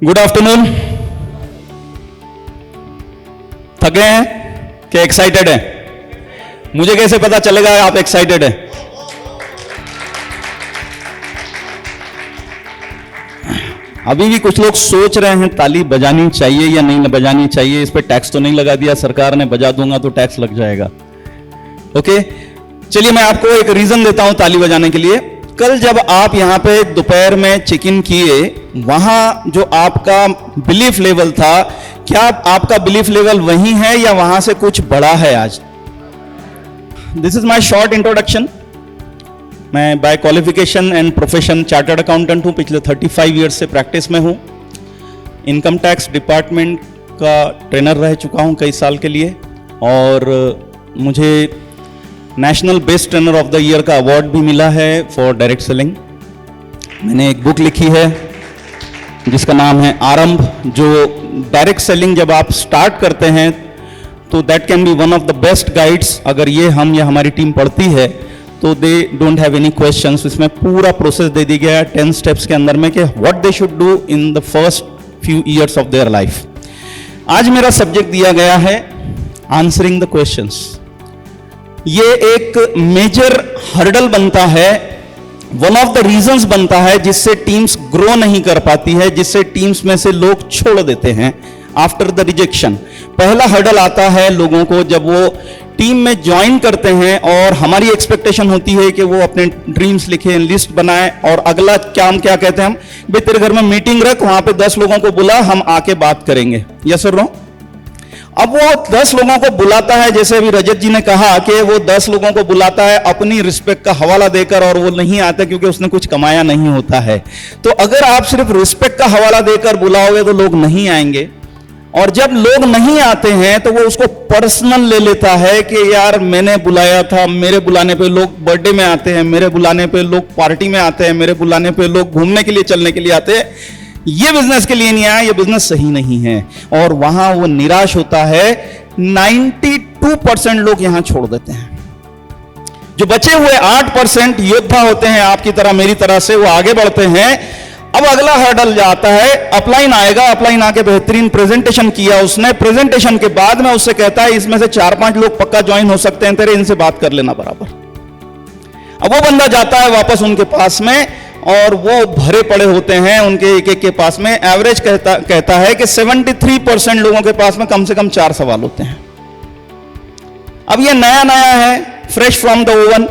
Good afternoon. थके हैं कि एक्साइटेड हैं? मुझे कैसे पता चलेगा आप एक्साइटेड हैं? अभी भी कुछ लोग सोच रहे हैं ताली बजानी चाहिए या नहीं बजानी चाहिए, इस पे टैक्स तो नहीं लगा दिया सरकार ने, बजा दूंगा तो टैक्स लग जाएगा। ओके, चलिए मैं आपको एक रीजन देता हूं ताली बजाने के लिए। कल जब आप यहां पे दोपहर में चेक इन किए, वहां जो आपका बिलीफ लेवल था, क्या आपका बिलीफ लेवल वही है या वहां से कुछ बड़ा है आज? This is my short introduction. मैं by qualification and profession chartered accountant हूं, पिछले 35 ईयर्स से प्रैक्टिस में हूं। इनकम टैक्स डिपार्टमेंट का ट्रेनर रह चुका हूं कई साल के लिए, और मुझे national best trainer of the year का अवार्ड भी मिला है फॉर डायरेक्ट सेलिंग। मैंने एक बुक लिखी है जिसका नाम है आरंभ, जो डायरेक्ट सेलिंग जब आप स्टार्ट करते हैं तो that can be one of the best guides. अगर ये हम या हमारी टीम पढ़ती है तो they don't have any questions. इसमें पूरा प्रोसेस दे दी गया है 10 स्टेप्स के अंदर में कि what they should do in the first few years of their life. आज मेरा सब्जेक्ट दिया गया है आंसरिंग द क्वेश्चंस। ये एक मेजर हर्डल बनता है, वन ऑफ द रीजंस बनता है जिससे टीम्स ग्रो नहीं कर पाती है, जिससे टीम्स में से लोग छोड़ देते हैं आफ्टर द रिजेक्शन। पहला हर्डल आता है लोगों को जब वो टीम में ज्वाइन करते हैं और हमारी एक्सपेक्टेशन होती है कि वो अपने ड्रीम्स लिखें, लिस्ट बनाएं, और अगला काम क्या कहते हैं हम, भाई तेरे घर में मीटिंग रख, वहां पे 10 लोगों को बुला, हम आके बात करेंगे। यस और नो? अब वो 10 लोगों को बुलाता है, जैसे अभी रजत जी ने कहा कि वो 10 लोगों को बुलाता है अपनी रिस्पेक्ट का हवाला देकर, और वो नहीं आते क्योंकि उसने कुछ कमाया नहीं होता है। तो अगर आप सिर्फ रिस्पेक्ट का हवाला देकर बुलाओगे तो लोग नहीं आएंगे, और जब लोग नहीं आते हैं तो वो उसको पर्सनल ले लेता है कि यार मैंने बुलाया था, मेरे बुलाने पे लोग बर्थडे में आते हैं, मेरे बुलाने पे लोग पार्टी में आते हैं, मेरे बुलाने पे लोग घूमने के लिए चलने के लिए आते हैं, ये बिजनेस के लिए नहीं आया, ये बिजनेस सही नहीं है, और वहां वो निराश होता है। 92% लोग यहां छोड़ देते हैं। जो बचे हुए 8% योद्धा होते हैं आपकी तरह मेरी तरह से, वो आगे बढ़ते हैं। अब अगला हर्डल जाता है, अपलाइन आएगा, अपलाइन आके बेहतरीन प्रेजेंटेशन किया उसने, प्रेजेंटेशन के बाद में उससे कहता है इसमें से 4-5 लोग पक्का ज्वाइन हो सकते हैं तेरे, इनसे बात कर लेना बराबर। अब वो बंदा जाता है वापस उनके पास में, और वो भरे पड़े होते हैं उनके एक एक के पास में। एवरेज कहता है कि 73% लोगों के पास में कम से कम 4 सवाल होते हैं। अब ये नया नया है, फ्रेश फ्रॉम द ओवन,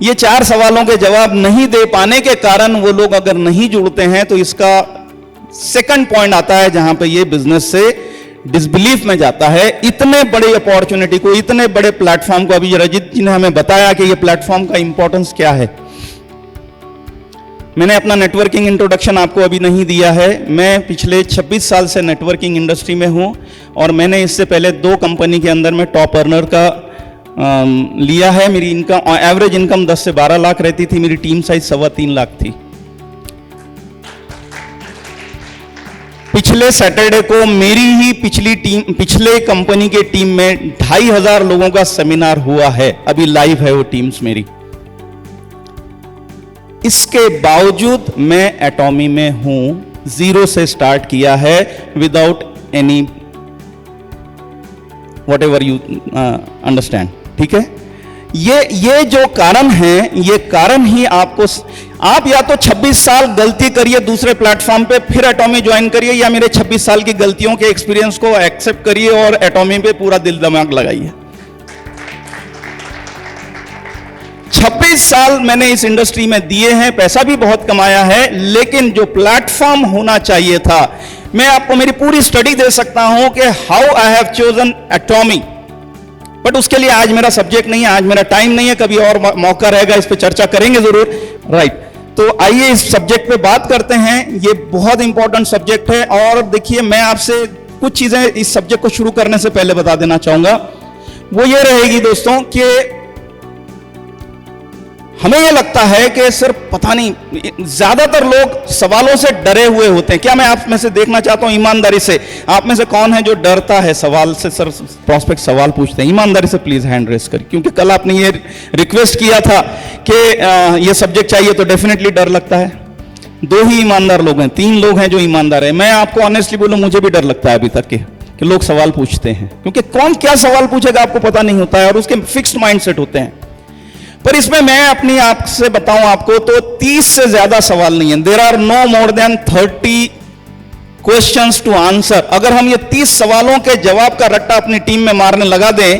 ये 4 सवालों के जवाब नहीं दे पाने के कारण वो लोग अगर नहीं जुड़ते हैं तो इसका सेकंड पॉइंट आता है जहां पे ये बिजनेस से डिसबिलीफ में जाता है। इतने बड़े अपॉर्चुनिटी को, इतने बड़े प्लेटफॉर्म को, अभी रजित जी ने हमें बताया कि ये प्लेटफॉर्म का इंपॉर्टेंस क्या है। मैंने अपना नेटवर्किंग इंट्रोडक्शन आपको अभी नहीं दिया है। मैं पिछले 26 साल से नेटवर्किंग इंडस्ट्री में हूं, और मैंने इससे पहले 2 कंपनी के अंदर में टॉप अर्नर का लिया है। मेरी इनकम, एवरेज इनकम 10 से 12 लाख रहती थी, मेरी टीम साइज 3.25 लाख थी। पिछले सैटरडे को मेरी ही पिछले कंपनी के टीम में 2500 लोगों का सेमिनार हुआ है, अभी लाइव है वो टीम्स मेरी। इसके बावजूद मैं एटॉमी में हूं, 0 से स्टार्ट किया है, without any what ever you understand. ठीक है, ये जो कारण है, ये कारण ही आपको, आप या तो 26 साल गलती करिए दूसरे प्लेटफॉर्म पे, फिर एटॉमी ज्वाइन करिए, या मेरे 26 साल की गलतियों के एक्सपीरियंस को एक्सेप्ट करिए और एटॉमी पे पूरा दिल दिमाग लगाइए। 26 साल मैंने इस इंडस्ट्री में दिए हैं, पैसा भी बहुत कमाया है, लेकिन जो प्लेटफॉर्म होना चाहिए था, मैं आपको मेरी पूरी स्टडी दे सकता हूं कि how I have chosen एटॉमी, but उसके लिए आज मेरा सब्जेक्ट नहीं है, आज मेरा टाइम नहीं है, कभी और मौका रहेगा, इस पे चर्चा करेंगे जरूर। राइट, तो आइए इस सब्जेक्ट पे बात करते हैं। ये बहुत इंपॉर्टेंट सब्जेक्ट है, और देखिए मैं आपसे कुछ चीजें इस सब्जेक्ट को शुरू करने से पहले बता देना चाहूंगा। वो ये रहेगी दोस्तों कि हमें यह लगता है कि सिर्फ पता नहीं, ज्यादातर लोग सवालों से डरे हुए होते हैं। क्या मैं आप में से देखना चाहता हूं ईमानदारी से, आप में से कौन है जो डरता है सवाल से? सर प्रोस्पेक्ट सवाल पूछते हैं, ईमानदारी से प्लीज हैंड रेस करिए, क्योंकि कल आपने ये रिक्वेस्ट किया था कि ये सब्जेक्ट चाहिए, तो डेफिनेटली डर लगता है। दो ही ईमानदार लोग हैं, 3 लोग हैं जो ईमानदार है। मैं आपको ऑनेस्टली बोलूं, मुझे भी डर लगता है अभी तक कि लोग सवाल पूछते हैं, क्योंकि कौन क्या सवाल पूछेगा आपको पता नहीं होता है और उसके फिक्स्ड माइंडसेट होते हैं। पर इसमें मैं अपनी आप से बताऊं आपको तो 30 से ज्यादा सवाल नहीं है। There are no more than 30 questions to answer. अगर हम ये 30 सवालों के जवाब का रट्टा अपनी टीम में मारने लगा दें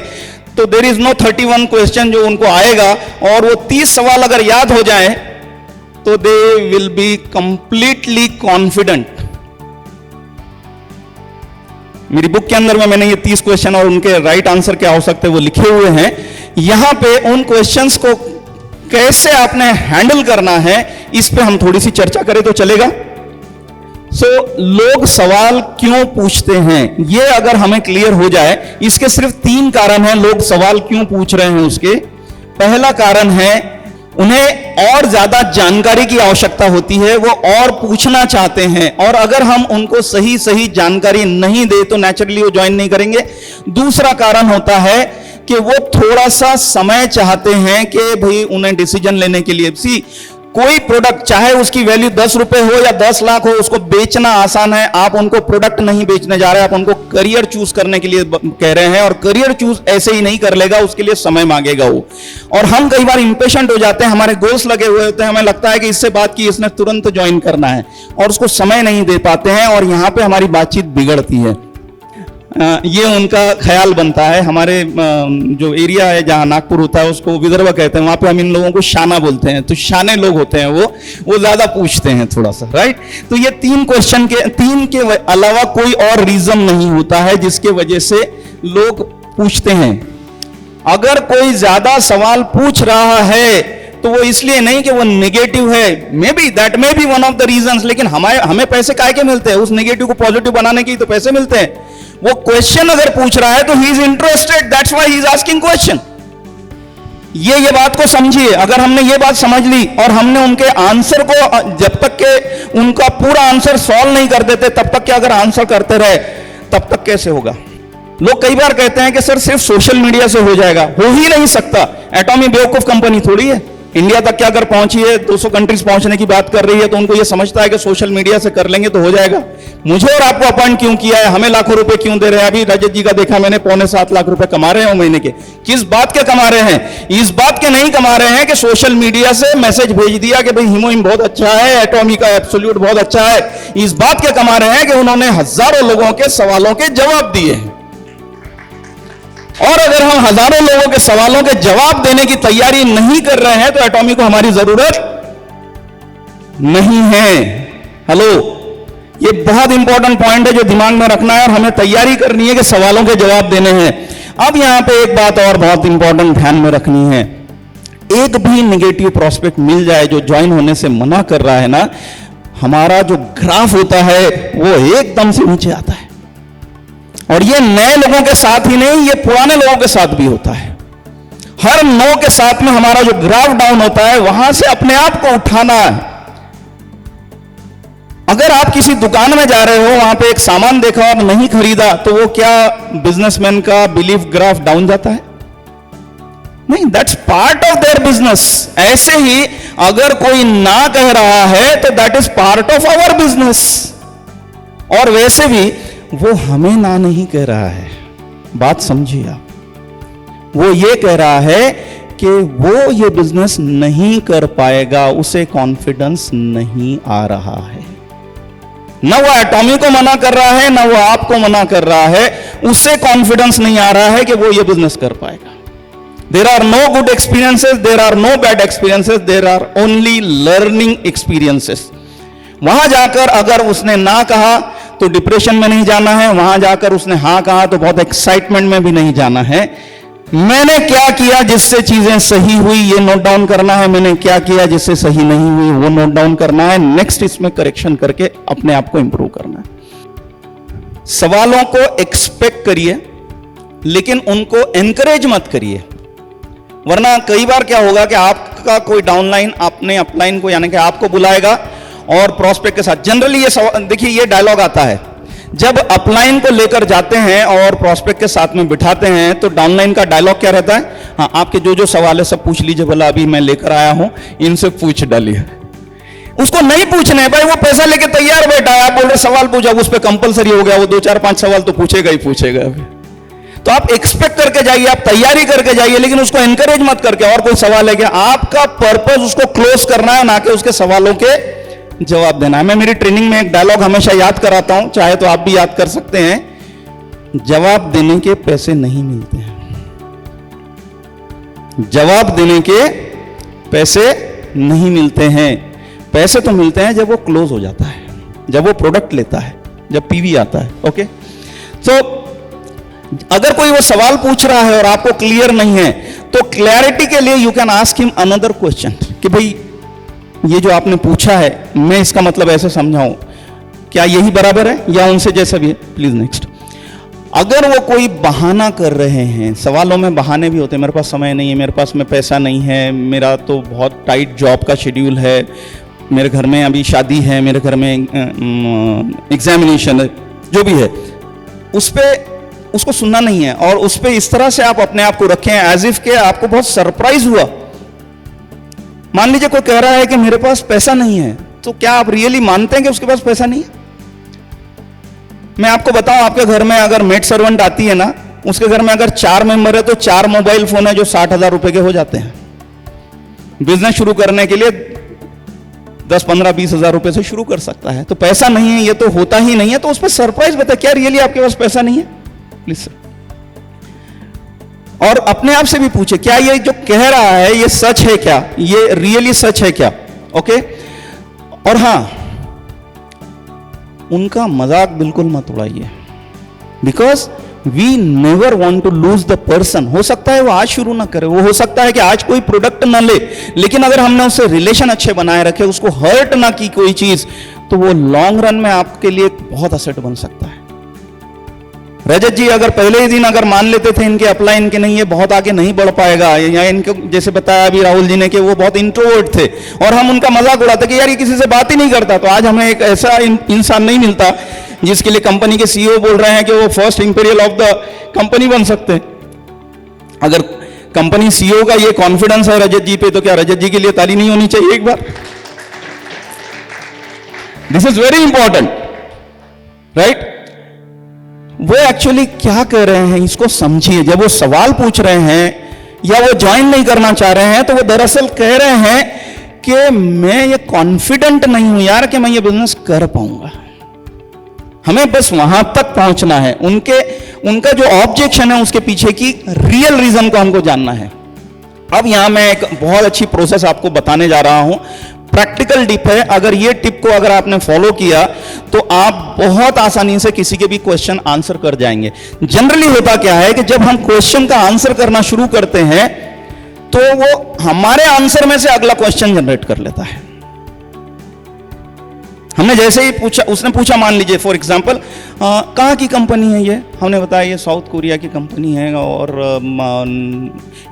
तो देयर इज नो 31 क्वेश्चन जो उनको आएगा, और वो 30 सवाल अगर याद हो जाए तो they will be completely confident. मेरी बुक के अंदर में मैंने ये 30 क्वेश्चन और उनके राइट आंसर क्या हो सकते हैं वो लिखे हुए हैं। यहां पे उन क्वेश्चंस को कैसे आपने हैंडल करना है इस पे हम थोड़ी सी चर्चा करें तो चलेगा। लोग सवाल क्यों पूछते हैं, ये अगर हमें क्लियर हो जाए, इसके सिर्फ 3 कारण हैं लोग सवाल क्यों पूछ रहे हैं उसके। पहला कारण है उन्हें और ज्यादा जानकारी की आवश्यकता होती है, वो और पूछना चाहते हैं, और अगर हम उनको सही सही जानकारी नहीं दे तो नेचुरली वो ज्वाइन नहीं करेंगे। दूसरा कारण होता है कि वो थोड़ा सा समय चाहते हैं कि भाई उन्हें डिसीजन लेने के लिए। कोई प्रोडक्ट चाहे उसकी वैल्यू 10 रुपए हो या 10 लाख हो, उसको बेचना आसान है। आप उनको प्रोडक्ट नहीं बेचने जा रहे, आप उनको करियर चूज करने के लिए कह रहे हैं, और करियर चूज ऐसे ही नहीं कर लेगा, उसके लिए समय मांगेगा वो। और हम कई बार इंपेशेंट हो जाते हैं, हमारे गोल्स लगे हुए होते हैं, हमें लगता है कि इससे बात की, इसने तुरंत ज्वाइन करना है, और उसको समय नहीं दे पाते हैं, और यहां पे हमारी बातचीत बिगड़ती है। ये उनका ख्याल बनता है। हमारे जो एरिया है जहां नागपुर होता है उसको विदर्भ कहते हैं, वहां पे हम इन लोगों को शाना बोलते हैं। तो शाने लोग होते हैं, वो ज्यादा पूछते हैं थोड़ा सा, राइट। तो ये 3 क्वेश्चन के अलावा कोई और रीजन नहीं होता है जिसके वजह से लोग पूछते हैं। अगर कोई ज्यादा सवाल पूछ रहा है तो वो इसलिए नहीं कि वो नेगेटिव है, may be that may be one of the reasons, लेकिन हमें पैसे काहे के मिलते हैं? उस नेगेटिव को पॉजिटिव बनाने के तो पैसे मिलते हैं। वो क्वेश्चन अगर पूछ रहा है तो he is interested, that's why he is asking question. ये बात को समझिए। अगर हमने ये बात समझ ली और हमने उनके आंसर को, जब तक के उनका पूरा आंसर सॉल्व नहीं कर देते तब तक के अगर आंसर करते रहे तब तक कैसे होगा? लोग कई बार कहते हैं कि सर सिर्फ सोशल मीडिया से हो जाएगा। हो ही नहीं सकता। एटॉमी बेवकूफ कंपनी थोड़ी है। इंडिया तक क्या अगर पहुंची है, 200 कंट्रीज पहुंचने की बात कर रही है, तो उनको ये समझता है कि सोशल मीडिया से कर लेंगे तो हो जाएगा। मुझे और आपको अपॉइंट क्यों किया है? हमें लाखों रुपए क्यों दे रहे हैं? अभी रजत जी का देखा मैंने, 6.25 लाख रुपए कमा रहे हैं महीने के। किस बात के कमा रहे हैं? इस बात के नहीं कमा रहे हैं कि सोशल मीडिया से मैसेज भेज दिया कि भाई हीमोहिम बहुत अच्छा है, एटॉमी का एब्सोल्यूट बहुत अच्छा है। इस बात के कमा रहे हैं कि उन्होंने हजारों लोगों के सवालों के जवाब दिए हैं। और अगर हम हजारों लोगों के सवालों के जवाब देने की तैयारी नहीं कर रहे हैं तो एटॉमी को हमारी जरूरत नहीं है। हेलो, ये बहुत इंपॉर्टेंट पॉइंट है जो दिमाग में रखना है, और हमें तैयारी करनी है कि सवालों के जवाब देने हैं। अब यहां पे एक बात और बहुत इंपॉर्टेंट ध्यान में रखनी है। एक भी नेगेटिव प्रोस्पेक्ट मिल जाए जो ज्वाइन होने से मना कर रहा है ना, हमारा जो ग्राफ होता है वो एकदम से नीचे आता है। और ये नए लोगों के साथ ही नहीं, ये पुराने लोगों के साथ भी होता है। हर 9 के साथ में हमारा जो ग्राफ डाउन होता है, वहां से अपने आप को उठाना है। अगर आप किसी दुकान में जा रहे हो, वहां पे एक सामान देखा और नहीं खरीदा, तो वो क्या बिजनेसमैन का बिलीफ ग्राफ डाउन जाता है? नहीं, that's part of their business. ऐसे ही अगर कोई ना कह रहा है तो that is part of our business. और वैसे भी वो हमें ना नहीं कह रहा है, बात समझिए आप। वो ये कह रहा है कि वो ये बिजनेस नहीं कर पाएगा, उसे कॉन्फिडेंस नहीं आ रहा है। ना वो एटॉमी को मना कर रहा है, ना वो आपको मना कर रहा है, उसे कॉन्फिडेंस नहीं आ रहा है कि वो ये बिजनेस कर पाएगा। There are no good experiences, there are no bad experiences, there are only learning experiences. वहां जाकर अगर उसने ना कहा तो डिप्रेशन में नहीं जाना है, वहां जाकर उसने हां कहा तो बहुत एक्साइटमेंट में भी नहीं जाना है। मैंने क्या किया जिससे चीजें सही हुई ये नोट डाउन करना है, मैंने क्या किया जिससे सही नहीं हुई वो नोट डाउन करना है। नेक्स्ट इसमें करेक्शन करके अपने आप को इंप्रूव करना है। सवालों को एक्सपेक्ट करिए लेकिन उनको एनकरेज मत करिए, वरना कई बार क्या होगा कि आपका कोई डाउनलाइन अपने अपलाइन को यानी कि आपको बुलाएगा और प्रोस्पेक्ट के साथ। जनरली ये देखिए ये डायलॉग आता है जब अपलाइन को लेकर जाते हैं और प्रोस्पेक्ट के साथ में बिठाते हैं तो डाउनलाइन का डायलॉग क्या रहता है? हाँ, आपके जो जो सवाल है सब पूछ लीजिए, भला अभी मैं लेकर आया हूं, इनसे पूछ डालिए। उसको नहीं पूछने भाई, वो पैसा लेके तैयार बैठा है, आप बोल रहे सवाल पूछा, उस पर कंपलसरी हो गया, वो 2-4-5 सवाल तो पूछेगा ही पूछेगा। तो आप एक्सपेक्ट करके जाइए, आप तैयारी करके जाइए, लेकिन उसको एनकरेज मत करके और कोई सवाल है क्या। आपका पर्पस उसको क्लोज करना है, ना कि उसके सवालों के जवाब देना है। मैं मेरी ट्रेनिंग में एक डायलॉग हमेशा याद कराता हूं, चाहे तो आप भी याद कर सकते हैं, जवाब देने के पैसे नहीं मिलते हैं, जवाब देने के पैसे नहीं मिलते हैं। पैसे तो मिलते हैं जब वो क्लोज हो जाता है, जब वो प्रोडक्ट लेता है, जब पीवी आता है। ओके, तो अगर कोई वो सवाल पूछ रहा है और आपको क्लियर नहीं है, तो क्लैरिटी के लिए you can ask him another question कि भाई ये जो आपने पूछा है, मैं इसका मतलब ऐसे समझाऊं, क्या यही बराबर है या उनसे जैसा भी है? Please next. अगर वो कोई बहाना कर रहे हैं, सवालों में बहाने भी होते हैं, मेरे पास समय नहीं है, मेरे पास में पैसा नहीं है, मेरा तो बहुत टाइट जॉब का शेड्यूल है, मेरे घर में अभी शादी है, मेरे घर में एग्जामिनेशन है, जो भी है, उस पर उसको सुनना नहीं है, और उस पर इस तरह से आप अपने आप को रखें एज इफ के आपको बहुत सरप्राइज हुआ। मान लीजिए कोई कह रहा है कि मेरे पास पैसा नहीं है, तो क्या आप रियली मानते हैं कि उसके पास पैसा नहीं है? मैं आपको बताऊं, आपके घर में अगर मेड सर्वेंट आती है ना, उसके घर में अगर 4 मेंबर है तो 4 मोबाइल फोन है जो 60,000 रुपए के हो जाते हैं। बिजनेस शुरू करने के लिए 10, 15, 20 हजार रुपए से शुरू कर सकता है। तो पैसा नहीं है, ये तो होता ही नहीं है, तो उस पर सरप्राइज बता, क्या रियली आपके पास पैसा नहीं है? Please sir. और अपने आप से भी पूछे, क्या ये जो कह रहा है ये सच है क्या, ये रियली सच है क्या? ओके। और हां, उनका मजाक बिल्कुल मत उड़ाइए, because we never want to lose the person. हो सकता है वो आज शुरू ना करे, वो हो सकता है कि आज कोई प्रोडक्ट ना ले, लेकिन अगर हमने उससे रिलेशन अच्छे बनाए रखे, उसको हर्ट ना की कोई चीज, तो वो लॉन्ग रन में आपके लिए एक बहुत असेट बन सकता है। रजत जी अगर पहले ही दिन अगर मान लेते थे इनके अप्लाई, इनके नहीं, ये बहुत आगे नहीं बढ़ पाएगा, या इनको जैसे बताया अभी राहुल जी ने कि वो बहुत इंट्रोवर्ट थे और हम उनका मजाक उड़ाते कि यार ये किसी से बात ही नहीं करता, तो आज हमें एक ऐसा इंसान नहीं मिलता जिसके लिए कंपनी के सीईओ बोल रहे हैं कि वो first imperial of the company बन सकते हैं। अगर कंपनी सीईओ का ये कॉन्फिडेंस है रजत जी पे, तो क्या रजत जी के लिए ताली नहीं होनी चाहिए एक बार? This is very important, right? वो एक्चुअली क्या कह रहे हैं इसको समझिए। जब वो सवाल पूछ रहे हैं या वो ज्वाइन नहीं करना चाह रहे हैं, तो वो दरअसल कह रहे हैं कि मैं ये कॉन्फिडेंट नहीं हूं यार कि मैं ये बिजनेस कर पाऊंगा। हमें बस वहां तक पहुंचना है। उनका जो ऑब्जेक्शन है उसके पीछे की रियल रीजन को हमको जानना है। अब यहां मैं एक बहुत अच्छी प्रोसेस आपको बताने जा रहा हूं, प्रैक्टिकल टिप है। अगर ये टिप को अगर आपने फॉलो किया तो आप बहुत आसानी से किसी के भी क्वेश्चन आंसर कर जाएंगे। जनरली होता क्या है कि जब हम क्वेश्चन का आंसर करना शुरू करते हैं तो वो हमारे आंसर में से अगला क्वेश्चन जनरेट कर लेता है। हमने जैसे ही पूछा, उसने पूछा मान लीजिए फॉर एग्जांपल कहाँ की कंपनी है ये, हमने बताया ये साउथ कोरिया की कंपनी है और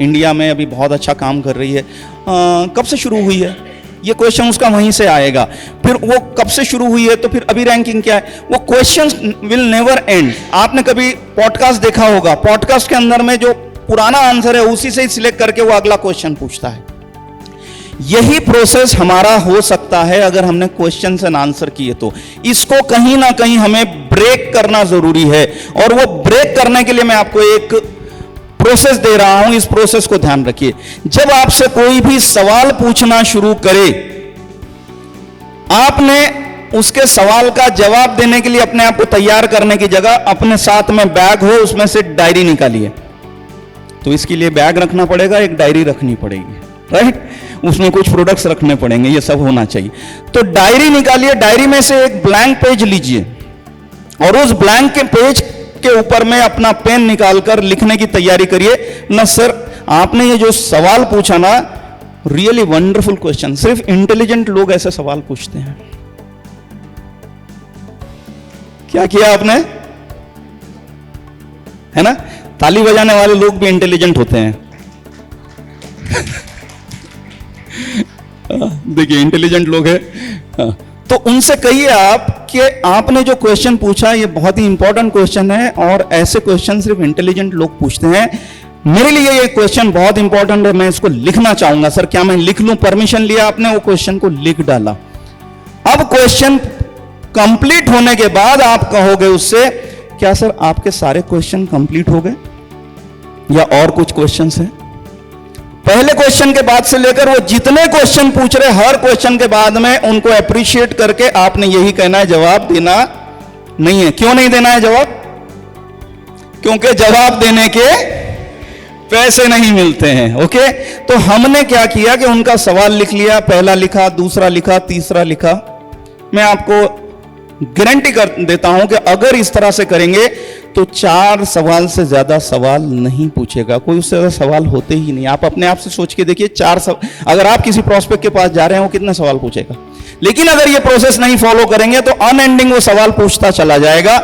इंडिया में अभी बहुत अच्छा काम कर रही है, कब से शुरू हुई है, ये क्वेश्चन उसका वहीं से आएगा। फिर वो कब से शुरू हुई है, तो फिर अभी रैंकिंग क्या है, वो क्वेश्चन विल नेवर एंड। आपने कभी पॉडकास्ट देखा होगा, पॉडकास्ट के अंदर में जो पुराना आंसर है उसी से सिलेक्ट करके वो अगला क्वेश्चन पूछता है। यही प्रोसेस हमारा हो सकता है अगर हमने क्वेश्चन एंड आंसर किए तो। इसको कहीं ना कहीं हमें ब्रेक करना जरूरी है, और वो ब्रेक करने के लिए मैं आपको एक प्रोसेस दे रहा हूं। इस प्रोसेस को ध्यान रखिए। जब आपसे कोई भी सवाल पूछना शुरू करे, आपने उसके सवाल का जवाब देने के लिए अपने आप को तैयार करने की जगह अपने साथ में बैग हो, उसमें से डायरी निकालिए। तो इसके लिए बैग रखना पड़ेगा, एक डायरी रखनी पड़ेगी, राइट? उसमें कुछ प्रोडक्ट्स रखने पड़ेंगे, ये सब होना चाहिए। तो डायरी निकालिए, डायरी में से एक ब्लैंक पेज लीजिए और उस ब्लैंक के पेज के ऊपर में अपना पेन निकालकर लिखने की तैयारी करिए। ना सर, आपने ये जो सवाल पूछा ना, रियली वंडरफुल क्वेश्चन, सिर्फ इंटेलिजेंट लोग ऐसे सवाल पूछते हैं। क्या किया आपने, है ना? ताली बजाने वाले लोग भी इंटेलिजेंट होते हैं। देखिए इंटेलिजेंट लोग हैं, तो उनसे कहिए आप कि आपने जो क्वेश्चन पूछा ये बहुत ही इंपॉर्टेंट क्वेश्चन है, और ऐसे क्वेश्चन सिर्फ इंटेलिजेंट लोग पूछते हैं। मेरे लिए ये क्वेश्चन बहुत इंपॉर्टेंट है, मैं इसको लिखना चाहूंगा। सर क्या मैं लिख लूं? परमिशन लिया आपने, वो क्वेश्चन को लिख डाला। अब क्वेश्चन कंप्लीट होने के बाद आप कहोगे उससे, क्या सर आपके सारे क्वेश्चन कंप्लीट हो गए या और कुछ क्वेश्चंस हैं? पहले क्वेश्चन के बाद से लेकर वो जितने क्वेश्चन पूछ रहे, हर क्वेश्चन के बाद में उनको अप्रिशिएट करके आपने यही कहना है, जवाब देना नहीं है। क्यों नहीं देना है जवाब? क्योंकि जवाब देने के पैसे नहीं मिलते हैं। ओके, तो हमने क्या किया कि उनका सवाल लिख लिया, पहला लिखा, दूसरा लिखा, तीसरा लिखा। मैं आपको गारंटी कर देता हूं कि अगर इस तरह से करेंगे तो 4 सवाल से ज्यादा सवाल नहीं पूछेगा, कोई उससे ज्यादा सवाल होते ही नहीं। आप अपने आप से सोच के देखिए, 4 सवाल अगर आप किसी प्रोस्पेक्ट के पास जा रहे हैं, वो कितने सवाल पूछेगा? लेकिन अगर ये प्रोसेस नहीं फॉलो करेंगे तो अनएंडिंग वो सवाल पूछता चला जाएगा,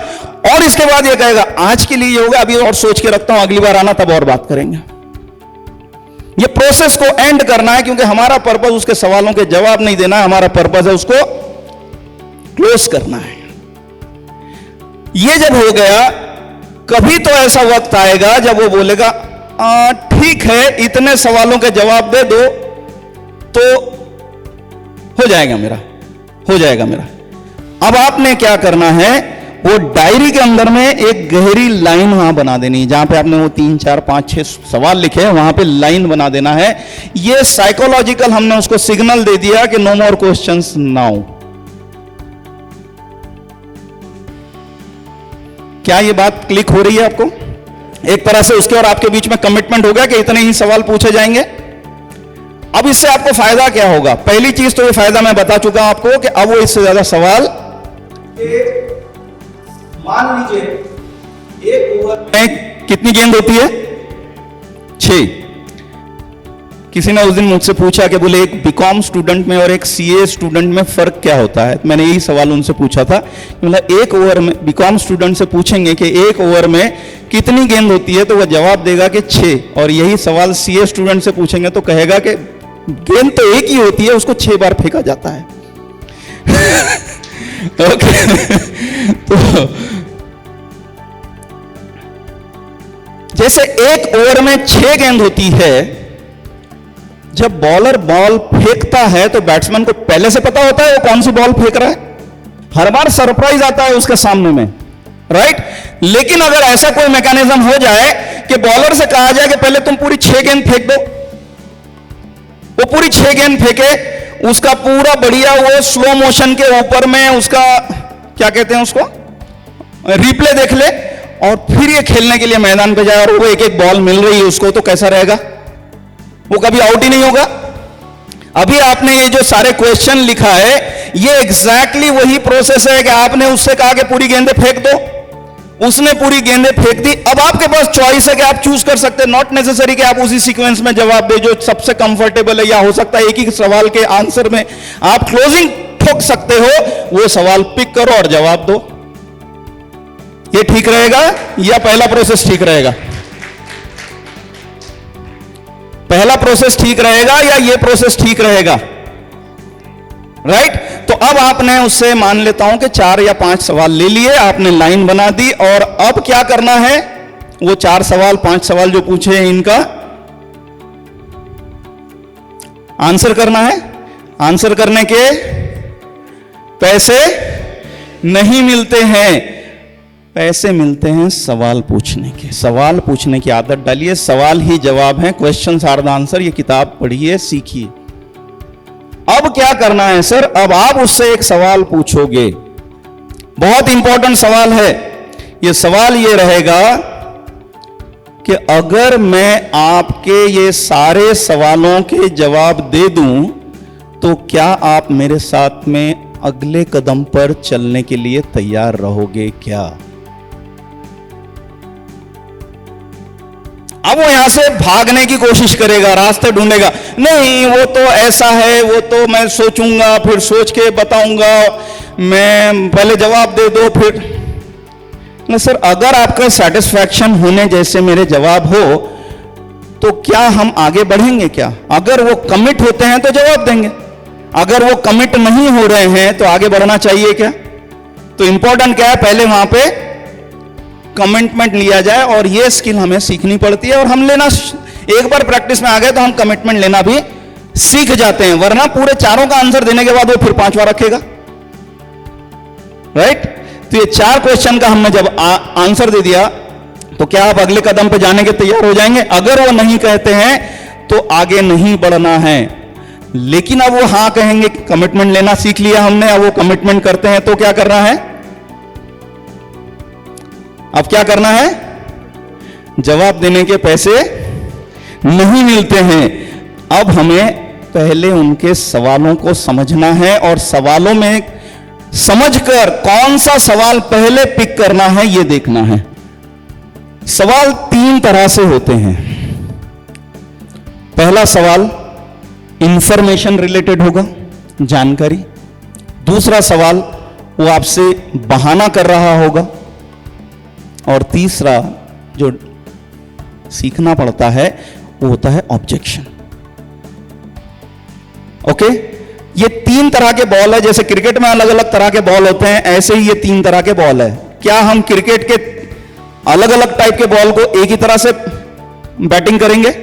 और इसके बाद ये कहेगा आज के लिए ये होगा, अभी और सोच के रखता हूं, अगली बार आना तब और बात करेंगे। ये प्रोसेस को एंड करना है, क्योंकि हमारा पर्पस उसके सवालों के जवाब नहीं देना है, हमारा पर्पस है उसको क्लोज करना है। ये जब हो गया, कभी तो ऐसा वक्त आएगा जब वो बोलेगा ठीक है, इतने सवालों के जवाब दे दो तो हो जाएगा मेरा, हो जाएगा मेरा। अब आपने क्या करना है, वो डायरी के अंदर में एक गहरी लाइन वहां बना देनी है, जहां पे आपने वो 3, 4, 5, 6 सवाल लिखे हैं, वहां पे लाइन बना देना है। ये साइकोलॉजिकल हमने उसको सिग्नल दे दिया कि नो मोर क्वेश्चंस नाउ। क्या ये बात क्लिक हो रही है आपको? एक तरह से उसके और आपके बीच में कमिटमेंट हो गया कि इतने ही सवाल पूछे जाएंगे। अब इससे आपको फायदा क्या होगा? पहली चीज तो ये फायदा मैं बता चुका हूं आपको कि अब वो इससे ज्यादा सवाल, मान लीजिए एक ओवर में कितनी गेंद होती है? 6। किसी ने उस दिन मुझसे पूछा कि बोले एक बीकॉम स्टूडेंट में और एक सीए स्टूडेंट में फर्क क्या होता है? मैंने यही सवाल उनसे पूछा था। मतलब एक ओवर में बीकॉम स्टूडेंट से पूछेंगे कि एक ओवर में कितनी गेंद होती है, तो वह जवाब देगा कि 6। और यही सवाल सीए स्टूडेंट से पूछेंगे तो कहेगा कि गेंद तो एक ही होती है, उसको 6 बार फेंका जाता है। ओके, तो जैसे एक ओवर में 6 गेंद होती है, जब बॉलर बॉल फेंकता है तो बैट्समैन को पहले से पता होता है वो कौन सी बॉल फेंक रहा है। हर बार सरप्राइज आता है उसके सामने में, राइट? लेकिन अगर ऐसा कोई मैकेनिज्म हो जाए कि बॉलर से कहा जाए कि पहले तुम पूरी 6 गेंद फेंक दो, वो पूरी 6 गेंद फेंके, उसका पूरा बढ़िया वो स्लो मोशन के ऊपर में उसका क्या कहते हैं उसको रिप्ले देख ले, और फिर ये खेलने के लिए मैदान पे जाए और वो एक एक बॉल मिल रही है उसको, तो कैसा रहेगा? वो कभी आउट ही नहीं होगा। अभी आपने ये जो सारे क्वेश्चन लिखा है, ये एग्जैक्टली वही प्रोसेस है कि आपने उससे कहा कि पूरी गेंदें फेंक दो, उसने पूरी गेंदें फेंक दी। अब आपके पास चॉइस है कि आप चूज कर सकते हैं, नॉट नेसेसरी कि आप उसी सीक्वेंस में जवाब दे जो सबसे कंफर्टेबल है, या हो सकता है एक ही सवाल के आंसर में आप क्लोजिंग ठोक सकते हो, वो सवाल पिक करो और जवाब दो। ये ठीक रहेगा या पहला प्रोसेस ठीक रहेगा? पहला प्रोसेस ठीक रहेगा या ये प्रोसेस ठीक रहेगा? राइट? तो अब आपने उससे मान लेता हूं कि 4 या 5 सवाल ले लिए, आपने लाइन बना दी, और अब क्या करना है, वो 4 सवाल 5 सवाल जो पूछे हैं इनका आंसर करना है। आंसर करने के पैसे नहीं मिलते हैं, पैसे मिलते हैं सवाल पूछने के। सवाल पूछने की आदत डालिए, सवाल ही जवाब है, क्वेश्चंस आर द आंसर। ये किताब पढ़िए, सीखिए। अब क्या करना है सर? अब आप उससे एक सवाल पूछोगे, बहुत इंपॉर्टेंट सवाल है। ये सवाल ये रहेगा कि अगर मैं आपके ये सारे सवालों के जवाब दे दूं तो क्या आप मेरे साथ में अगले कदम पर चलने के लिए तैयार रहोगे क्या? अब वो यहां से भागने की कोशिश करेगा, रास्ते ढूंढेगा, नहीं वो तो ऐसा है, वो तो मैं सोचूंगा, फिर सोच के बताऊंगा, मैं पहले जवाब दे दो फिर। नहीं सर, अगर आपका सेटिस्फैक्शन होने जैसे मेरे जवाब हो तो क्या हम आगे बढ़ेंगे क्या? अगर वो कमिट होते हैं तो जवाब देंगे, अगर वो कमिट नहीं हो रहे हैं तो आगे बढ़ना चाहिए क्या? तो इंपॉर्टेंट क्या है, पहले वहां पे कमिटमेंट लिया जाए, और ये स्किल हमें सीखनी पड़ती है। और हम लेना, एक बार प्रैक्टिस में आ गए तो हम कमिटमेंट लेना भी सीख जाते हैं, वरना पूरे 4 का आंसर देने के बाद वो फिर 5वां रखेगा। राइट? तो ये 4 क्वेश्चन का हमने जब आंसर दे दिया तो क्या आप अगले कदम पे जाने के तैयार हो जाएंगे? अगर वो नहीं कहते हैं तो आगे नहीं बढ़ना है। लेकिन अब वो हां कहेंगे, कमिटमेंट लेना सीख लिया हमने, अब वो कमिटमेंट करते हैं तो क्या करना है? अब क्या करना है? जवाब देने के पैसे नहीं मिलते हैं। अब हमें पहले उनके सवालों को समझना है और सवालों में समझकर कौन सा सवाल पहले पिक करना है यह देखना है। सवाल 3 तरह से होते हैं। पहला सवाल इंफॉर्मेशन रिलेटेड होगा, जानकारी। दूसरा सवाल वो आपसे बहाना कर रहा होगा, और तीसरा जो सीखना पड़ता है वो होता है ऑब्जेक्शन। ओके? ये 3 तरह के बॉल है। जैसे क्रिकेट में अलग अलग तरह के बॉल होते हैं, ऐसे ही ये 3 तरह के बॉल है। क्या हम क्रिकेट के अलग अलग टाइप के बॉल को एक ही तरह से बैटिंग करेंगे?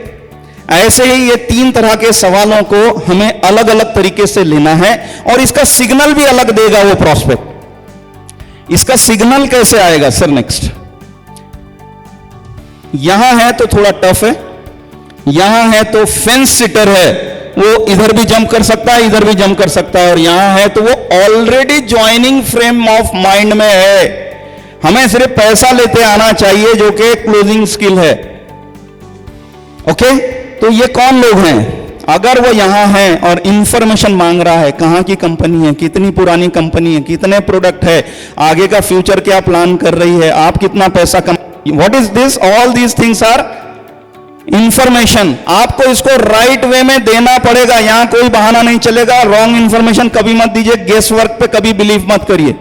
ऐसे ही ये 3 तरह के सवालों को हमें अलग अलग तरीके से लेना है, और इसका सिग्नल भी अलग देगा वो प्रॉस्पेक्ट। इसका सिग्नल कैसे आएगा सर? नेक्स्ट, यहां है तो थोड़ा टफ है, यहां है तो फेंस सिटर है, वो इधर भी जंप कर सकता है, इधर भी जंप कर सकता है, और यहां है तो वो already joining frame of mind में है। हमें सिर्फ पैसा लेते आना चाहिए, जो कि क्लोजिंग स्किल है। ओके? तो ये कौन लोग हैं? अगर वो यहां है और इंफॉर्मेशन मांग रहा है, कहां की कंपनी है, कितनी पुरानी कंपनी है, कितने प्रोडक्ट है, आगे का फ्यूचर क्या प्लान कर रही है, आप कितना पैसा कमा, what is this, all these things are information. आपको इसको राइट वे में देना पड़ेगा, यहां कोई बहाना नहीं चलेगा। रॉन्ग इंफॉर्मेशन कभी मत दीजिए, गेस वर्क पे कभी बिलीव मत करिए।